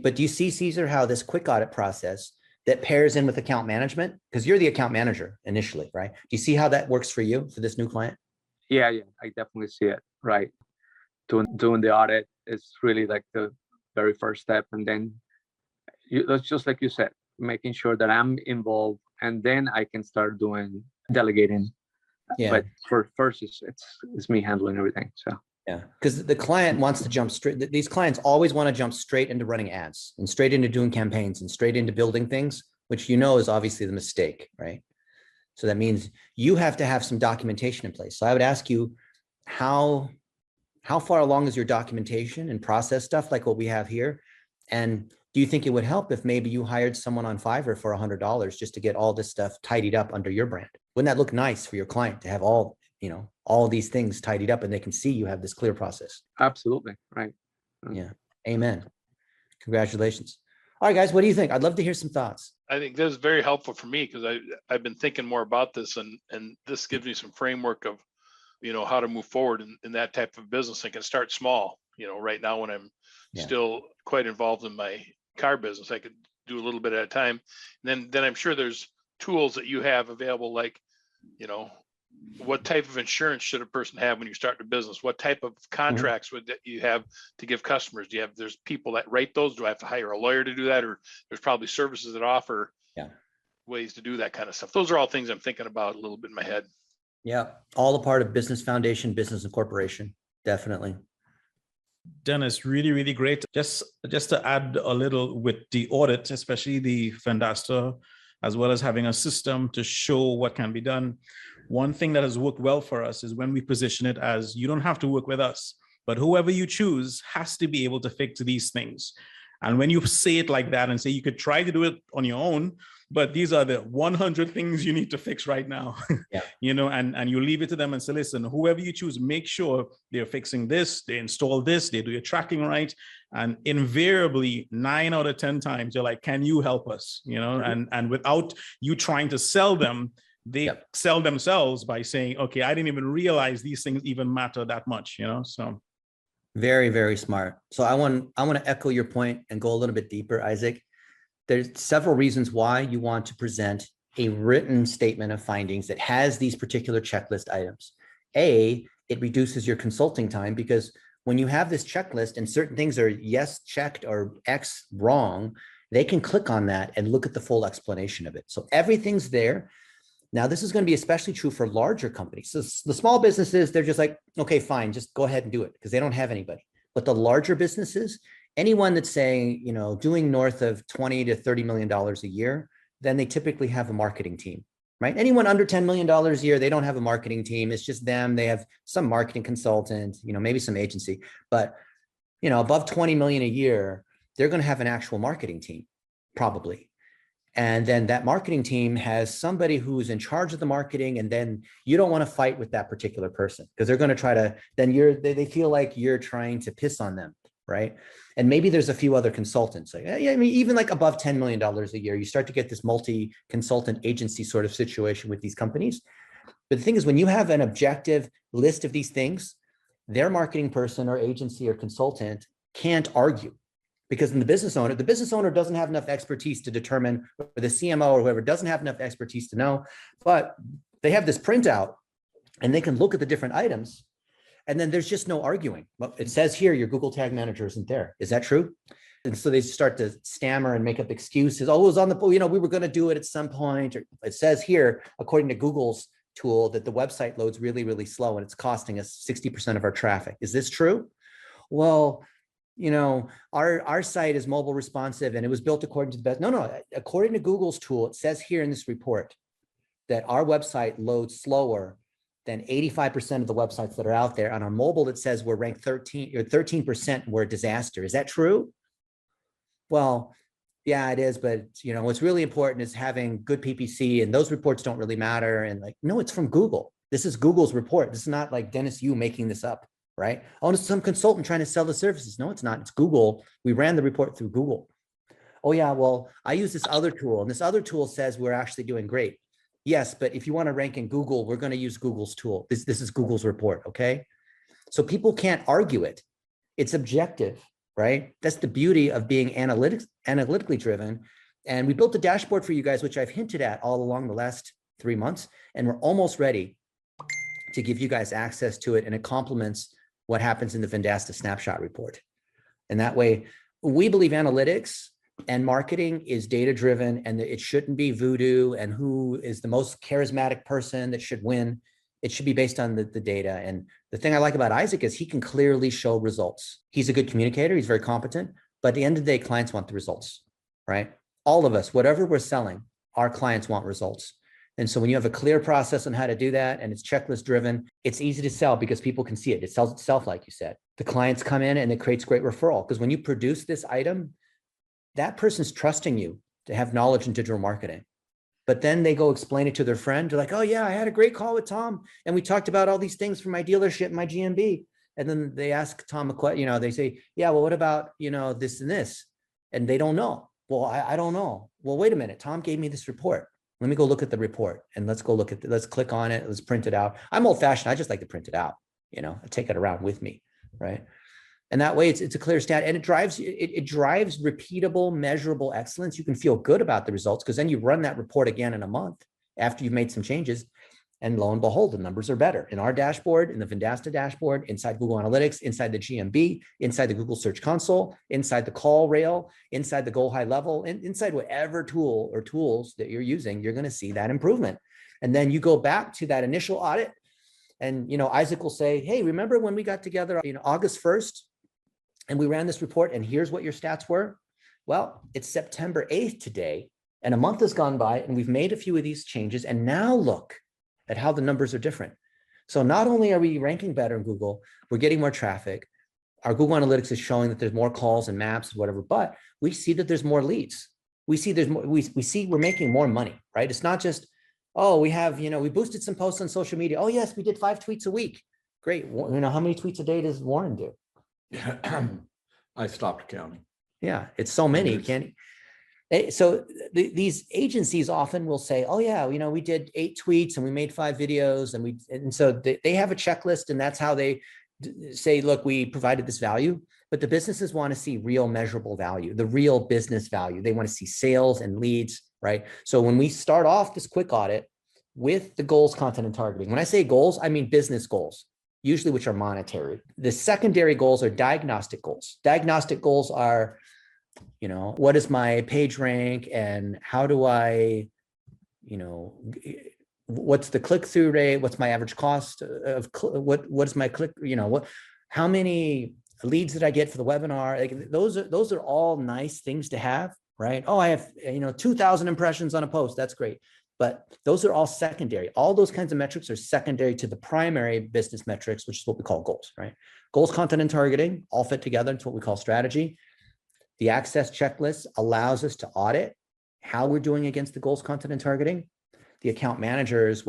But do you see, Caesar, how this quick audit process that pairs in with account management? Because you're the account manager initially, right? Do you see how that works for you, for this new client? Yeah, I definitely see it, right? Doing the audit is really like the very first step. And then that's just like you said, making sure that I'm involved, and then I can start doing delegating. Yeah. But first, it's me handling everything. So yeah, because the client wants to jump straight. These clients always want to jump straight into running ads and straight into doing campaigns and straight into building things, which is obviously the mistake, right? So that means you have to have some documentation in place. So I would ask you, how far along is your documentation and process stuff like what we have here? And do you think it would help if maybe you hired someone on Fiverr for $100 just to get all this stuff tidied up under your brand? Wouldn't that look nice for your client to have all of these things tidied up and they can see you have this clear process? absolutely, right. Yeah. Amen. Congratulations. All right, guys, what do you think? I'd love to hear some thoughts. I think this is very helpful for me because I've been thinking more about this and this gives me some framework of, how to move forward in that type of business. I can start small, right now when I'm Yeah. still quite involved in my car business, I could do a little bit at a time. And then I'm sure there's tools that you have available, like, what type of insurance should a person have when you start a business? What type of contracts would that you have to give customers? There's people that write those? Do I have to hire a lawyer to do that? Or there's probably services that offer ways to do that kind of stuff. Those are all things I'm thinking about a little bit in my head. Yeah, all a part of business foundation, business incorporation, definitely. Dennis, really, really great. Just to add a little with the audit, especially the Vendasta, as well as having a system to show what can be done. One thing that has worked well for us is when we position it as, you don't have to work with us, but whoever you choose has to be able to fix these things. And when you say it like that and say you could try to do it on your own, but these are the 100 things you need to fix right now, and you leave it to them and say, listen, whoever you choose, make sure they're fixing this, they install this, they do your tracking right. And invariably 9 out of 10 times, you're like, can you help us? And without you trying to sell them, they sell themselves by saying, okay, I didn't even realize these things even matter that much, so. Very, very smart. So I want to echo your point and go a little bit deeper, Isaac. There's several reasons why you want to present a written statement of findings that has these particular checklist items. A, it reduces your consulting time because when you have this checklist and certain things are yes checked or X wrong, they can click on that and look at the full explanation of it. So everything's there. Now, this is going to be especially true for larger companies. So the small businesses, they're just like, okay, fine, just go ahead and do it because they don't have anybody. But the larger businesses, anyone that's saying, doing north of 20 to $30 million a year, then they typically have a marketing team, right? Anyone under $10 million a year, they don't have a marketing team. It's just them. They have some marketing consultant, maybe some agency, but, above 20 million a year, they're going to have an actual marketing team, probably. And then that marketing team has somebody who's in charge of the marketing. And then you don't want to fight with that particular person because they're going to try to, then they feel like you're trying to piss on them, right? And maybe there's a few other consultants. Even like above $10 million a year, you start to get this multi-consultant agency sort of situation with these companies. But the thing is, when you have an objective list of these things, their marketing person or agency or consultant can't argue. Because the business owner doesn't have enough expertise to determine, or the CMO or whoever doesn't have enough expertise to know, but they have this printout and they can look at the different items and then there's just no arguing. Well, it says here, your Google Tag Manager isn't there. Is that true? And so they start to stammer and make up excuses. Oh, it was on the, we were going to do it at some point. Or it says here, according to Google's tool, that the website loads really, really slow and it's costing us 60% of our traffic. Is this true? Well, our site is mobile responsive and it was built according to the best. No, according to Google's tool, it says here in this report that our website loads slower than 85% of the websites that are out there. On our mobile, it says we're ranked 13%, we're a disaster. Is that true? Well, yeah, it is. But what's really important is having good PPC, and those reports don't really matter. And no, it's from Google. This is Google's report. This is not like Dennis, you making this up. Right? Oh, it's some consultant trying to sell the services. No, it's not. It's Google. We ran the report through Google. Oh yeah, well, I use this other tool and this other tool says we're actually doing great. Yes, but if you want to rank in Google, we're going to use Google's tool. This is Google's report, okay? So people can't argue it. It's objective, right? That's the beauty of being analytically driven. And we built a dashboard for you guys, which I've hinted at all along the last 3 months, and we're almost ready to give you guys access to it, and it complements what happens in the Vendasta snapshot report. And that way, we believe analytics and marketing is data-driven and it shouldn't be voodoo and who is the most charismatic person that should win. It should be based on the data. And the thing I like about Isaac is he can clearly show results. He's a good communicator. He's very competent. But at the end of the day, clients want the results, right? All of us, whatever we're selling, our clients want results. And so when you have a clear process on how to do that and it's checklist driven, it's easy to sell because people can see it. It sells itself, like you said. The clients come in and it creates great referral because when you produce this item, that person's trusting you to have knowledge in digital marketing. But then they go explain it to their friend. They're like, oh yeah, I had a great call with Tom and we talked about all these things for my dealership, my GMB. And then they ask Tom a question, they say, yeah, well, what about, this and this? And they don't know. Well, I don't know. Well, wait a minute. Tom gave me this report. Let me go look at the report and let's go look at let's click on it. Let's print it out. I'm old fashioned. I just like to print it out. I take it around with me. Right. And that way it's a clear stat, and it drives repeatable, measurable excellence. You can feel good about the results because then you run that report again in a month after you've made some changes. And lo and behold, the numbers are better in our dashboard, in the Vendasta dashboard, inside Google Analytics, inside the GMB, inside the Google Search Console, inside the call rail, inside the goal high level, and inside whatever tool or tools that you're using, you're going to see that improvement. And then you go back to that initial audit, and Isaac will say, "Hey, remember when we got together, August 1st, and we ran this report, and here's what your stats were?" Well, it's September 8th today, and a month has gone by, and we've made a few of these changes, and now look at how the numbers are different. So not only are we ranking better in Google, we're getting more traffic. Our Google Analytics is showing that there's more calls and maps, whatever, but we see that there's more leads. We see there's more, we see we're making more money, right? It's not just, oh, we have, we boosted some posts on social media. Oh yes, we did 5 tweets a week. Great. How many tweets a day does Warren do? I stopped counting. Yeah, it's so many. So these agencies often will say, "Oh yeah, we did 8 tweets and we made 5 videos, and so they have a checklist, and that's how they say, look, we provided this value." But the businesses want to see real measurable value, the real business value. They want to see sales and leads, right? So when we start off this quick audit with the goals, content, and targeting, when I say goals, I mean business goals, usually which are monetary. The secondary goals are diagnostic goals. Diagnostic goals are, what is my page rank, and how do I, what's the click-through rate? What's my average cost of what is my click, how many leads did I get for the webinar? Like those are all nice things to have, right? Oh, I have, 2,000 impressions on a post. That's great. But those are all secondary. All those kinds of metrics are secondary to the primary business metrics, which is what we call goals, right? Goals, content, and targeting all fit together into what we call strategy. The access checklist allows us to audit how we're doing against the goals, content, and targeting. The account manager is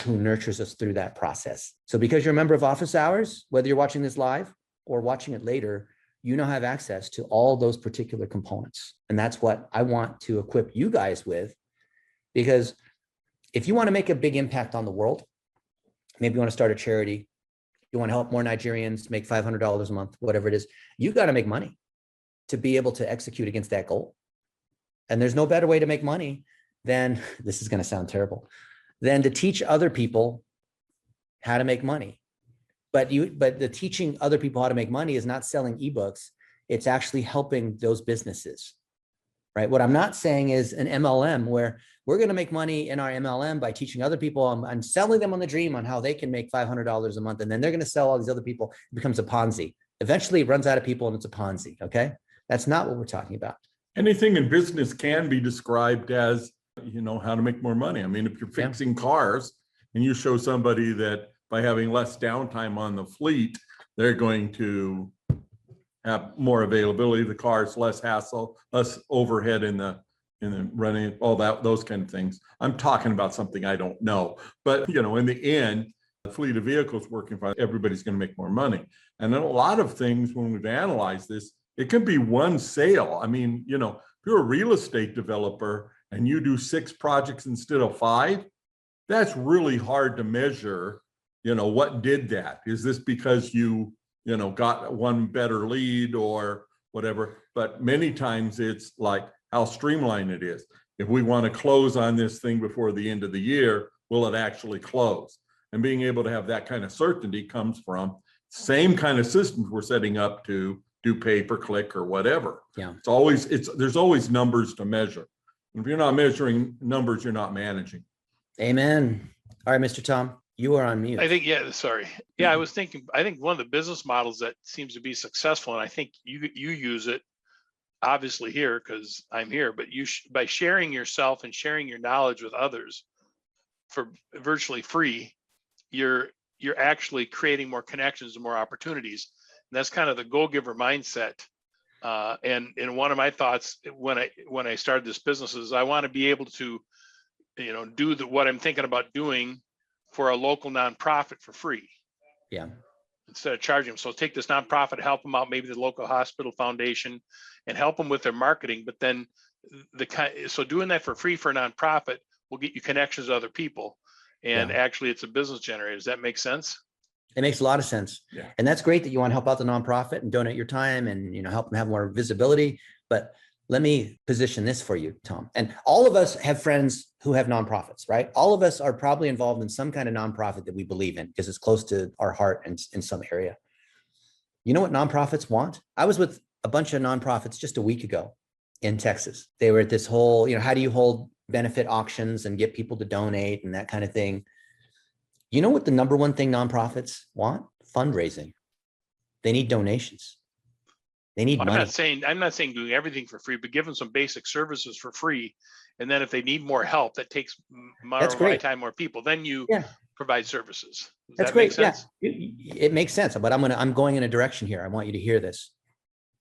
who nurtures us through that process. So because you're a member of Office Hours, whether you're watching this live or watching it later, you now have access to all those particular components. And that's what I want to equip you guys with, because if you want to make a big impact on the world, maybe you want to start a charity, you want to help more Nigerians make $500 a month, whatever it is, you got to make money to be able to execute against that goal. And there's no better way to make money than, this is going to sound terrible, than to teach other people how to make money. But the teaching other people how to make money is not selling ebooks. It's actually helping those businesses, right? What I'm not saying is an MLM where we're going to make money in our MLM by teaching other people and selling them on the dream on how they can make $500 a month. And then they're going to sell all these other people. It becomes a Ponzi. Eventually it runs out of people and it's a Ponzi. Okay. That's not what we're talking about. Anything in business can be described as, how to make more money. I mean, if you're fixing cars and you show somebody that by having less downtime on the fleet, they're going to have more availability of the cars, less hassle, less overhead in the running, all that, those kind of things. I'm talking about something I don't know, but in the end, the fleet of vehicles working fine, everybody's going to make more money. And then a lot of things, when we've analyzed this, it can be one sale. I mean, if you're a real estate developer and you do 6 projects instead of 5, that's really hard to measure. What did that? Is this because you got one better lead or whatever? But many times it's like how streamlined it is. If we want to close on this thing before the end of the year, will it actually close? And being able to have that kind of certainty comes from same kind of systems we're setting up to do pay per click or whatever. Yeah. There's always numbers to measure. If you're not measuring numbers, you're not managing. Amen. All right, Mr. Tom, you are on mute. I think, I was thinking, I think one of the business models that seems to be successful, and I think you use it obviously here because I'm here, but by sharing yourself and sharing your knowledge with others for virtually free, you're actually creating more connections and more opportunities. And that's kind of the go-giver mindset. And one of my thoughts when I started this business is I want to be able to, do what I'm thinking about doing for a local nonprofit for free. Yeah. Instead of charging them. So take this nonprofit, help them out, maybe the local hospital foundation, and help them with their marketing. But then so doing that for free for a nonprofit will get you connections to other people. And actually it's a business generator. Does that make sense? It makes a lot of sense. Yeah. And that's great that you want to help out the nonprofit and donate your time and, help them have more visibility. But let me position this for you, Tom. And all of us have friends who have nonprofits, right? All of us are probably involved in some kind of nonprofit that we believe in because it's close to our heart in some area. You know what nonprofits want? I was with a bunch of nonprofits just a week ago in Texas. They were at this whole, how do you hold benefit auctions and get people to donate and that kind of thing. You know what the number one thing nonprofits want? Fundraising. They need donations. They need money. I'm not saying doing everything for free, but give them some basic services for free. And then if they need more help, that takes more time, more people, then you provide services. That's great. Yeah, it makes sense. But I'm going in a direction here. I want you to hear this.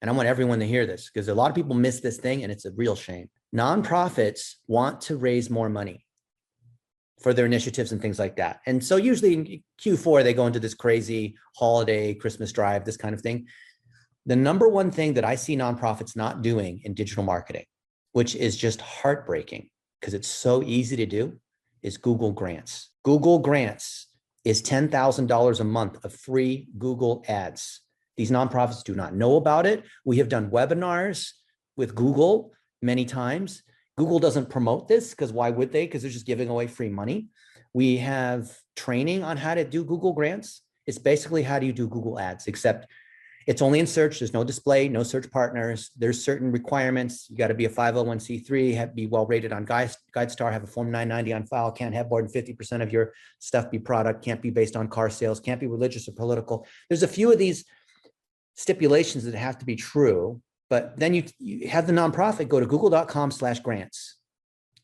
And I want everyone to hear this because a lot of people miss this thing and it's a real shame. Nonprofits want to raise more money for their initiatives and things like that. And so usually in Q4, they go into this crazy holiday, Christmas drive, this kind of thing. The number one thing that I see nonprofits not doing in digital marketing, which is just heartbreaking because it's so easy to do, is Google Grants. Google Grants is $10,000 a month of free Google ads. These nonprofits do not know about it. We have done webinars with Google many times. Google doesn't promote this because why would they? Because they're just giving away free money. We have training on how to do Google Grants. It's basically how do you do Google ads, except it's only in search. There's no display, no search partners. There's certain requirements. You got to be a 501c3, be well rated on GuideStar, have a Form 990 on file, can't have more than 50% of your stuff be product, can't be based on car sales, can't be religious or political. There's a few of these stipulations that have to be true, but then you have the nonprofit go to google.com/grants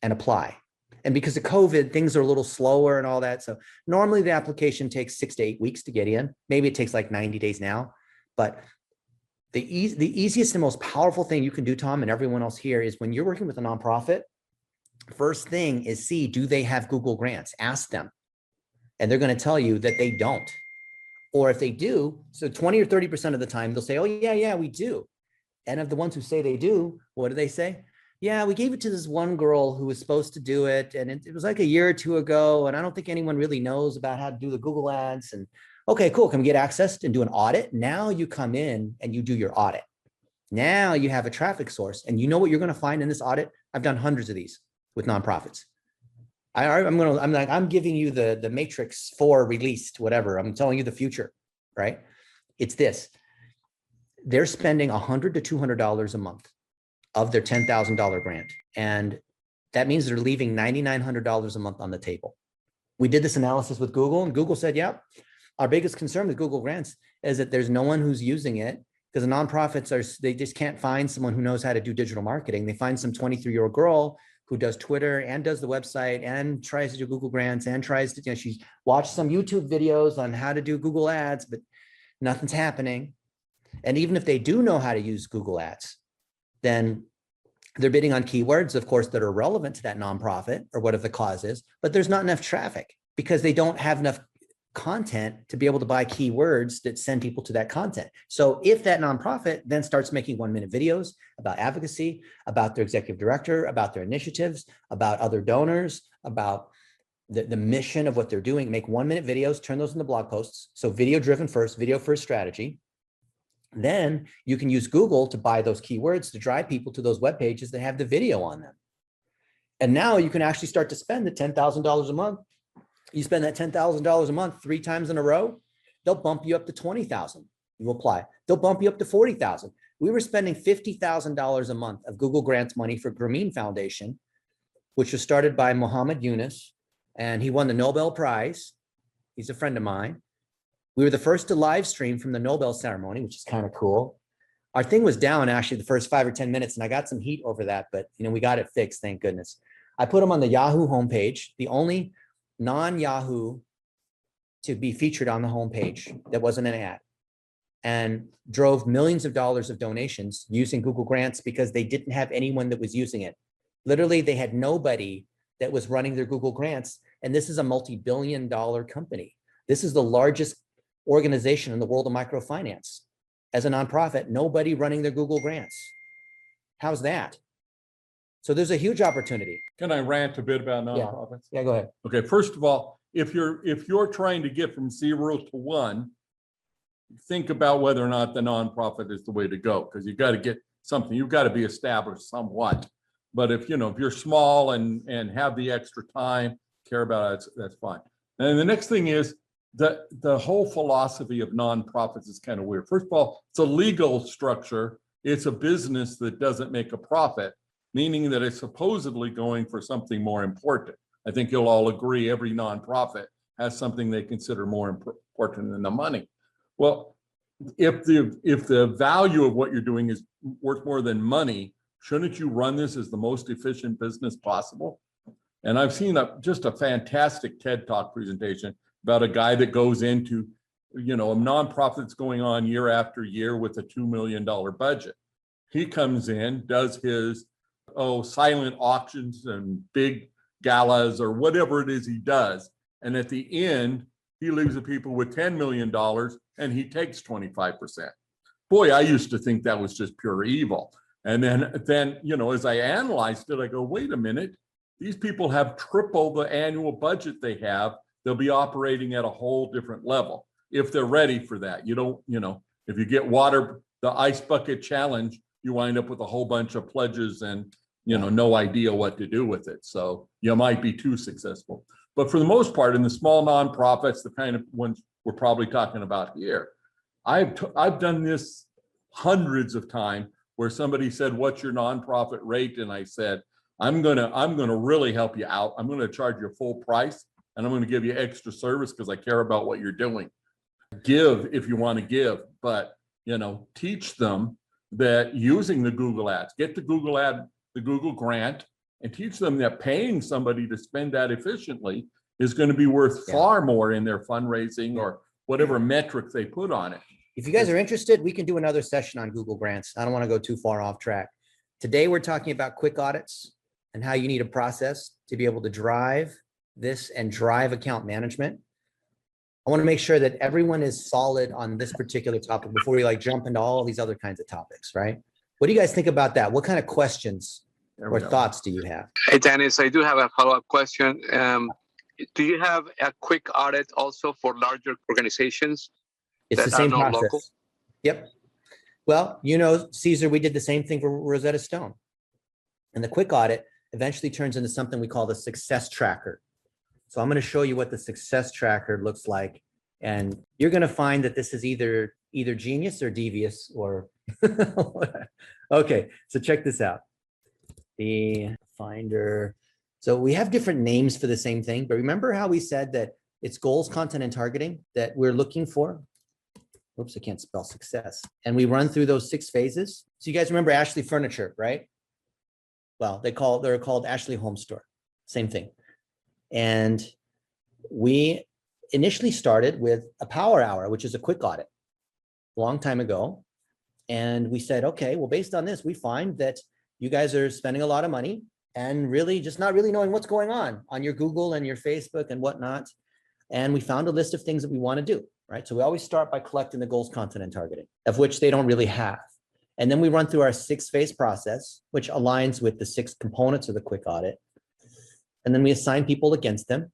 and apply. And because of COVID, things are a little slower and all that. So normally the application takes 6 to 8 weeks to get in. Maybe it takes like 90 days now. But the easiest and most powerful thing you can do, Tom, and everyone else here, is when you're working with a nonprofit, first thing is see, do they have Google Grants? Ask them. And they're going to tell you that they don't. Or if they do, so 20 or 30% of the time, they'll say, oh, yeah, we do. And of the ones who say they do, what do they say? Yeah, we gave it to this one girl who was supposed to do it. And it was like a year or two ago. And I don't think anyone really knows about how to do the Google ads. And okay, cool. Can we get access and do an audit? Now you come in and you do your audit. Now you have a traffic source. And you know what you're going to find in this audit? I've done hundreds of these with nonprofits. I'm giving you the Matrix 4 released, whatever. I'm telling you the future, right? It's this. They're spending $100 to $200 a month of their $10,000 grant. And that means they're leaving $9,900 a month on the table. We did this analysis with Google and Google said, yep, our biggest concern with Google Grants is that there's no one who's using it because the nonprofits they just can't find someone who knows how to do digital marketing. They find some 23-year-old girl who does Twitter and does the website and tries to do Google Grants and tries to, she's watched some YouTube videos on how to do Google ads, but nothing's happening. And even if they do know how to use Google ads, then they're bidding on keywords, of course, that are relevant to that nonprofit or whatever the cause is, but there's not enough traffic because they don't have enough content to be able to buy keywords that send people to that content. So if that nonprofit then starts making 1-minute videos about advocacy, about their executive director, about their initiatives, about other donors, about the mission of what they're doing, make 1-minute videos, turn those into blog posts. So video first strategy. Then you can use Google to buy those keywords to drive people to those web pages that have the video on them. And now you can actually start to spend the $10,000 a month. You spend that $10,000 a month 3 times in a row, they'll bump you up to $20,000. You apply. They'll bump you up to $40,000. We were spending $50,000 a month of Google Grants money for Grameen Foundation, which was started by Muhammad Yunus, and he won the Nobel Prize. He's a friend of mine. We were the first to live stream from the Nobel ceremony, which is kind of cool. Our thing was down actually the first 5 or 10 minutes, and I got some heat over that, but we got it fixed, thank goodness. I put them on the Yahoo homepage, the only non-Yahoo to be featured on the homepage that wasn't an ad, and drove millions of dollars of donations using Google Grants because they didn't have anyone that was using it. Literally, they had nobody that was running their Google Grants, and this is a multi-billion-dollar company. This is the largest organization in the world of microfinance. As a nonprofit, nobody running their Google Grants. How's that? So there's a huge opportunity. Can I rant a bit about Yeah. nonprofits? Yeah, go ahead. Okay, first of all, if you're trying to get from 0 to 1, think about whether or not the nonprofit is the way to go, because you've got to get something, you've got to be established somewhat. But if you're small and have the extra time, care about it, that's fine. And the next thing is that the whole philosophy of nonprofits is kind of weird. First of all, it's a legal structure. It's a business that doesn't make a profit, meaning that it's supposedly going for something more important. I think you'll all agree every nonprofit has something they consider more important than the money. Well, if the value of what you're doing is worth more than money, shouldn't you run this as the most efficient business possible? And I've seen just a fantastic TED Talk presentation about a guy that goes into, a nonprofit that's going on year after year with a $2 million budget. He comes in, does his silent auctions and big galas or whatever it is he does. And at the end, he leaves the people with $10 million and he takes 25%. Boy, I used to think that was just pure evil. And then, as I analyzed it, I go, wait a minute, these people have triple the annual budget they have. They'll be operating at a whole different level if they're ready for that. You don't, if you get the ice bucket challenge, you wind up with a whole bunch of pledges and, no idea what to do with it. So you might be too successful. But for the most part, in the small nonprofits, the kind of ones we're probably talking about here, I've done this hundreds of times where somebody said, "What's your nonprofit rate?" And I said, I'm gonna really help you out. I'm gonna charge you full price, and I'm gonna give you extra service because I care about what you're doing. Give if you want to give, but teach them that using the Google ads, get the Google grant, and teach them that paying somebody to spend that efficiently is going to be worth far more in their fundraising or whatever metric they put on it. If you guys are interested, we can do another session on Google Grants. I don't want to go too far off track. Today, we're talking about quick audits and how you need a process to be able to drive this and drive account management. I want to make sure that everyone is solid on this particular topic before we jump into all these other kinds of topics, right? What do you guys think about that? What kind of questions or thoughts do you have? Hey, Dennis, I do have a follow-up question. Do you have a quick audit also for larger organizations? It's the same process. Yep. Well, Caesar, we did the same thing for Rosetta Stone. And the quick audit eventually turns into something we call the success tracker. So I'm going to show you what the success tracker looks like. And you're going to find that this is either genius or devious or okay. So check this out. The Finder. So we have different names for the same thing, but remember how we said that it's goals, content, and targeting that we're looking for? Oops, I can't spell success. And we run through those 6 phases. So you guys remember Ashley Furniture, right? Well, they're called Ashley Home Store. Same thing. And we initially started with a power hour, which is a quick audit a long time ago. And we said, okay, well, based on this, we find that you guys are spending a lot of money and really just not really knowing what's going on your Google and your Facebook and whatnot. And we found a list of things that we want to do, right? So we always start by collecting the goals, content, and targeting, of which they don't really have. And then we run through our 6-phase process, which aligns with the 6 components of the quick audit. And then we assign people against them.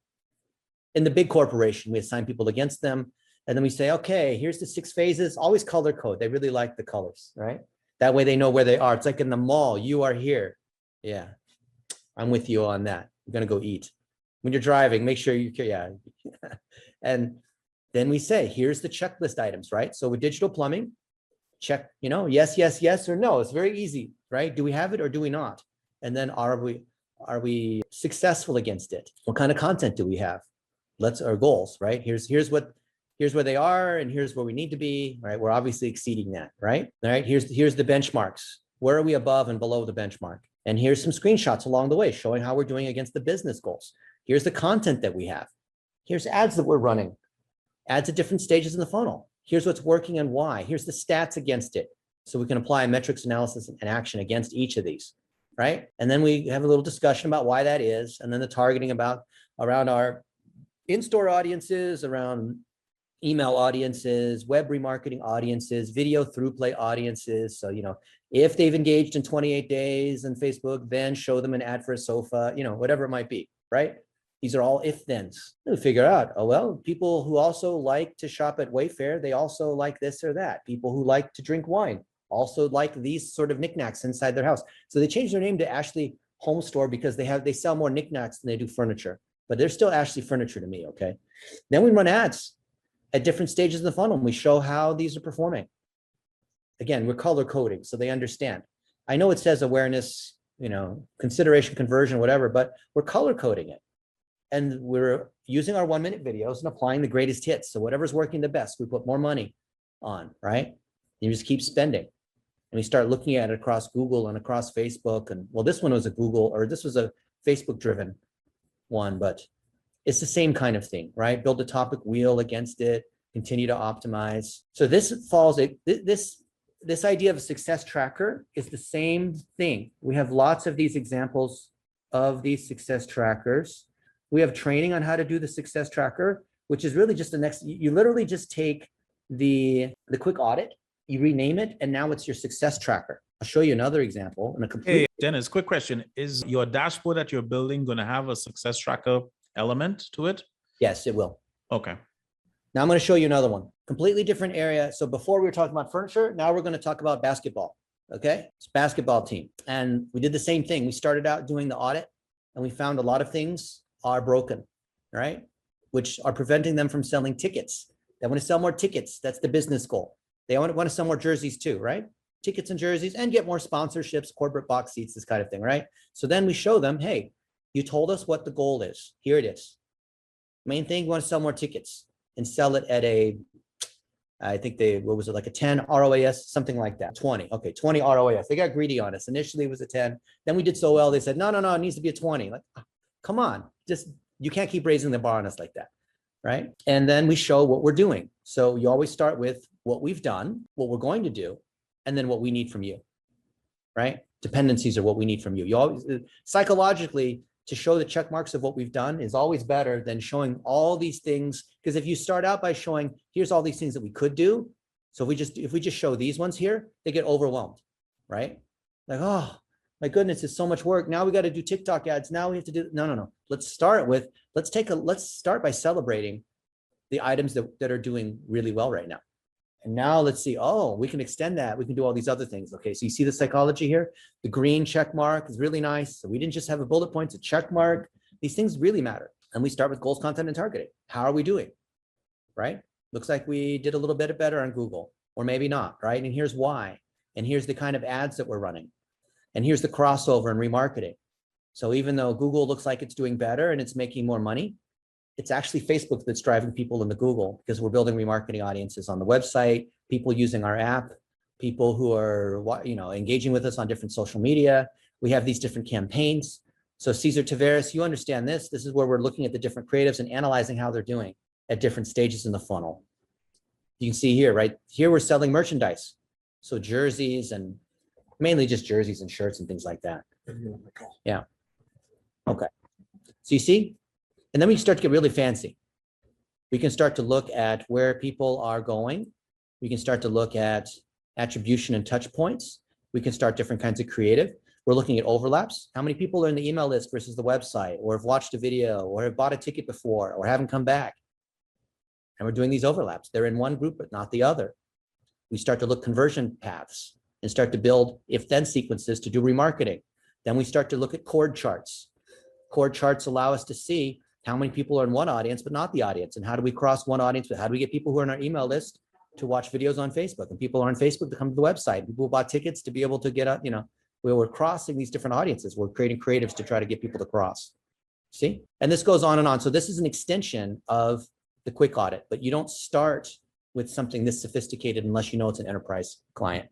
In the big corporation, we assign people against them. And then we say, okay, here's the 6 phases, always color code. They really like the colors, right? That way they know where they are. It's like in the mall, you are here. Yeah, I'm with you on that. We're going to go eat. When you're driving, make sure yeah. And then we say, here's the checklist items, right? So with digital plumbing, check, yes, yes, yes, or no. It's very easy, right? Do we have it or do we not? And then are we successful against it? What kind of content do we have? Our goals, right? Here's where they are and here's where we need to be, right? We're obviously exceeding that, right? All right, here's the benchmarks. Where are we above and below the benchmark? And here's some screenshots along the way showing how we're doing against the business goals. Here's the content that we have. Here's ads that we're running. Ads at different stages in the funnel. Here's what's working and why. Here's the stats against it. So we can apply a metrics analysis and action against each of these, right? And then we have a little discussion about why that is. And then the targeting around our in-store audiences, around email audiences, web remarketing audiences, video through play audiences. So, If they've engaged in 28 days on Facebook, then show them an ad for a sofa, whatever it might be, right? These are all if thens. We figure out, oh, well, people who also like to shop at Wayfair, they also like this or that. People who like to drink wine also like these sort of knickknacks inside their house. So they changed their name to Ashley Home Store because they sell more knickknacks than they do furniture, but they're still Ashley Furniture to me, okay? Then we run ads at different stages of the funnel and we show how these are performing. Again, we're color coding so they understand. I know it says awareness, consideration, conversion, whatever, but we're color coding it. And we're using our 1-minute videos and applying the greatest hits. So whatever's working the best, we put more money on, right? You just keep spending. And we start looking at it across Google and across Facebook. And well, this one was this was a Facebook driven one, but it's the same kind of thing, right? Build a topic wheel against it, continue to optimize. So this idea of a success tracker is the same thing. We have lots of these examples of these success trackers. We have training on how to do the success tracker, which is really just you literally just take the quick audit, you rename it, and now it's your success tracker. I'll show you another example in a complete. Hey, Dennis, quick question. Is your dashboard that you're building going to have a success tracker element to it? Yes, it will. Okay. Now I'm going to show you another one, completely different area. So before we were talking about furniture, now we're going to talk about basketball. Okay, it's basketball team. And we did the same thing. We started out doing the audit and we found a lot of things are broken, right? Which are preventing them from selling tickets. They want to sell more tickets. That's the business goal. They want to sell more jerseys too, right? Tickets and jerseys and get more sponsorships, corporate box seats, this kind of thing, right? So then we show them, hey, you told us what the goal is. Here it is. Main thing, you want to sell more tickets and sell it at I think like a 10 ROAS, something like that. 20. Okay, 20 ROAS. They got greedy on us. Initially it was a 10. Then we did so well. They said, no, it needs to be a 20. Like, come on, you can't keep raising the bar on us like that, right? And then we show what we're doing. So you always start with what we've done, what we're going to do, and then what we need from you, right? Dependencies are what we need from you. You always, psychologically, to show the check marks of what we've done is always better than showing all these things. Because if you start out by showing, here's all these things that we could do. So if we just show these ones here, they get overwhelmed, right? Like, oh, my goodness, it's so much work. Now we got to do TikTok ads. Now we have to do, no. Let's start by celebrating the items that are doing really well right now. And now let's see, oh, we can extend that. We can do all these other things. Okay, so you see the psychology here? The green check mark is really nice. So we didn't just have a bullet point, it's a check mark. These things really matter. And we start with goals, content, and targeting. How are we doing, right? Looks like we did a little bit better on Google, or maybe not, right? And here's why. And here's the kind of ads that we're running. And here's the crossover and remarketing. So even though Google looks like it's doing better and it's making more money, it's actually Facebook that's driving people into Google because we're building remarketing audiences on the website, people using our app, people who are, engaging with us on different social media. We have these different campaigns. So Cesar Taveras, you understand this. This is where we're looking at the different creatives and analyzing how they're doing at different stages in the funnel. You can see here, right? Here we're selling merchandise. So jerseys and mainly just jerseys and shirts and things like that. Yeah. Okay. So you see? And then we start to get really fancy. We can start to look at where people are going. We can start to look at attribution and touch points. We can start different kinds of creative. We're looking at overlaps. How many people are in the email list versus the website, or have watched a video, or have bought a ticket before, or haven't come back? And we're doing these overlaps. They're in one group, but not the other. We start to look conversion paths and start to build if-then sequences to do remarketing. Then we start to look at chord charts. Chord charts allow us to see how many people are in one audience, but not the audience. And how do we cross one audience? How do we get people who are in our email list to watch videos on Facebook, and people who are on Facebook to come to the website, people who bought tickets to be able to get where we're crossing these different audiences. We're creating creatives to try to get people to cross. See? And this goes on and on. So this is an extension of the quick audit, but you don't start with something this sophisticated unless you know it's an enterprise client.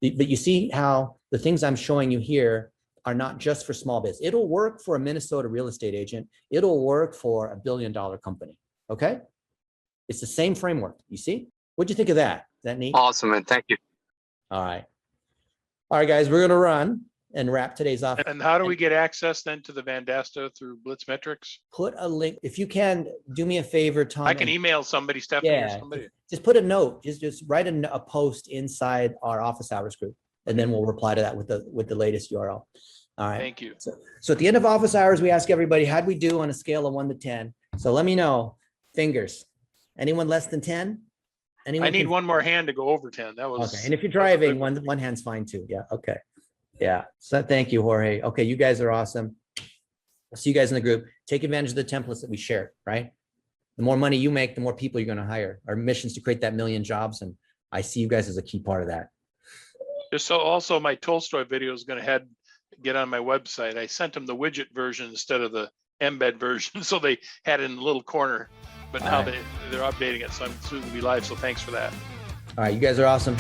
But you see how the things I'm showing you here are not just for small biz. It'll work for a Minnesota real estate agent. It'll work for $1 billion company, okay? It's the same framework, you see? What'd you think of that? Is that neat? Awesome, man. Thank you. All right. All right, guys, we're gonna run and wrap today's off. And how do we get access then to the Vandasta through Blitzmetrics? Put a link, if you can, do me a favor, Tom. I can email somebody, Stephanie, or Yeah, somebody. just put a note, just write a post inside our office hours group and then we'll reply to that with the latest URL. All right. Thank you. So at the end of office hours, we ask everybody, how'd we do on a scale of 1 to 10? So let me know. Fingers. Anyone less than 10? Anyone I need can- one more hand to go over 10. That was. Okay, and if you're that was a driving, good one hand's fine too. Yeah, okay. Yeah, so thank you, Jorge. Okay, you guys are awesome. I'll see you guys in the group. Take advantage of the templates that we shared, right? The more money you make, the more people you're gonna hire. Our mission is to create that 1 million jobs, and I see you guys as a key part of that. Just so also my Tolstoy video is going to get on my website. I sent them the widget version instead of the embed version. So they had it in a little corner, but now All right. they're updating it. So I'm soon to be live. So thanks for that. All right, you guys are awesome.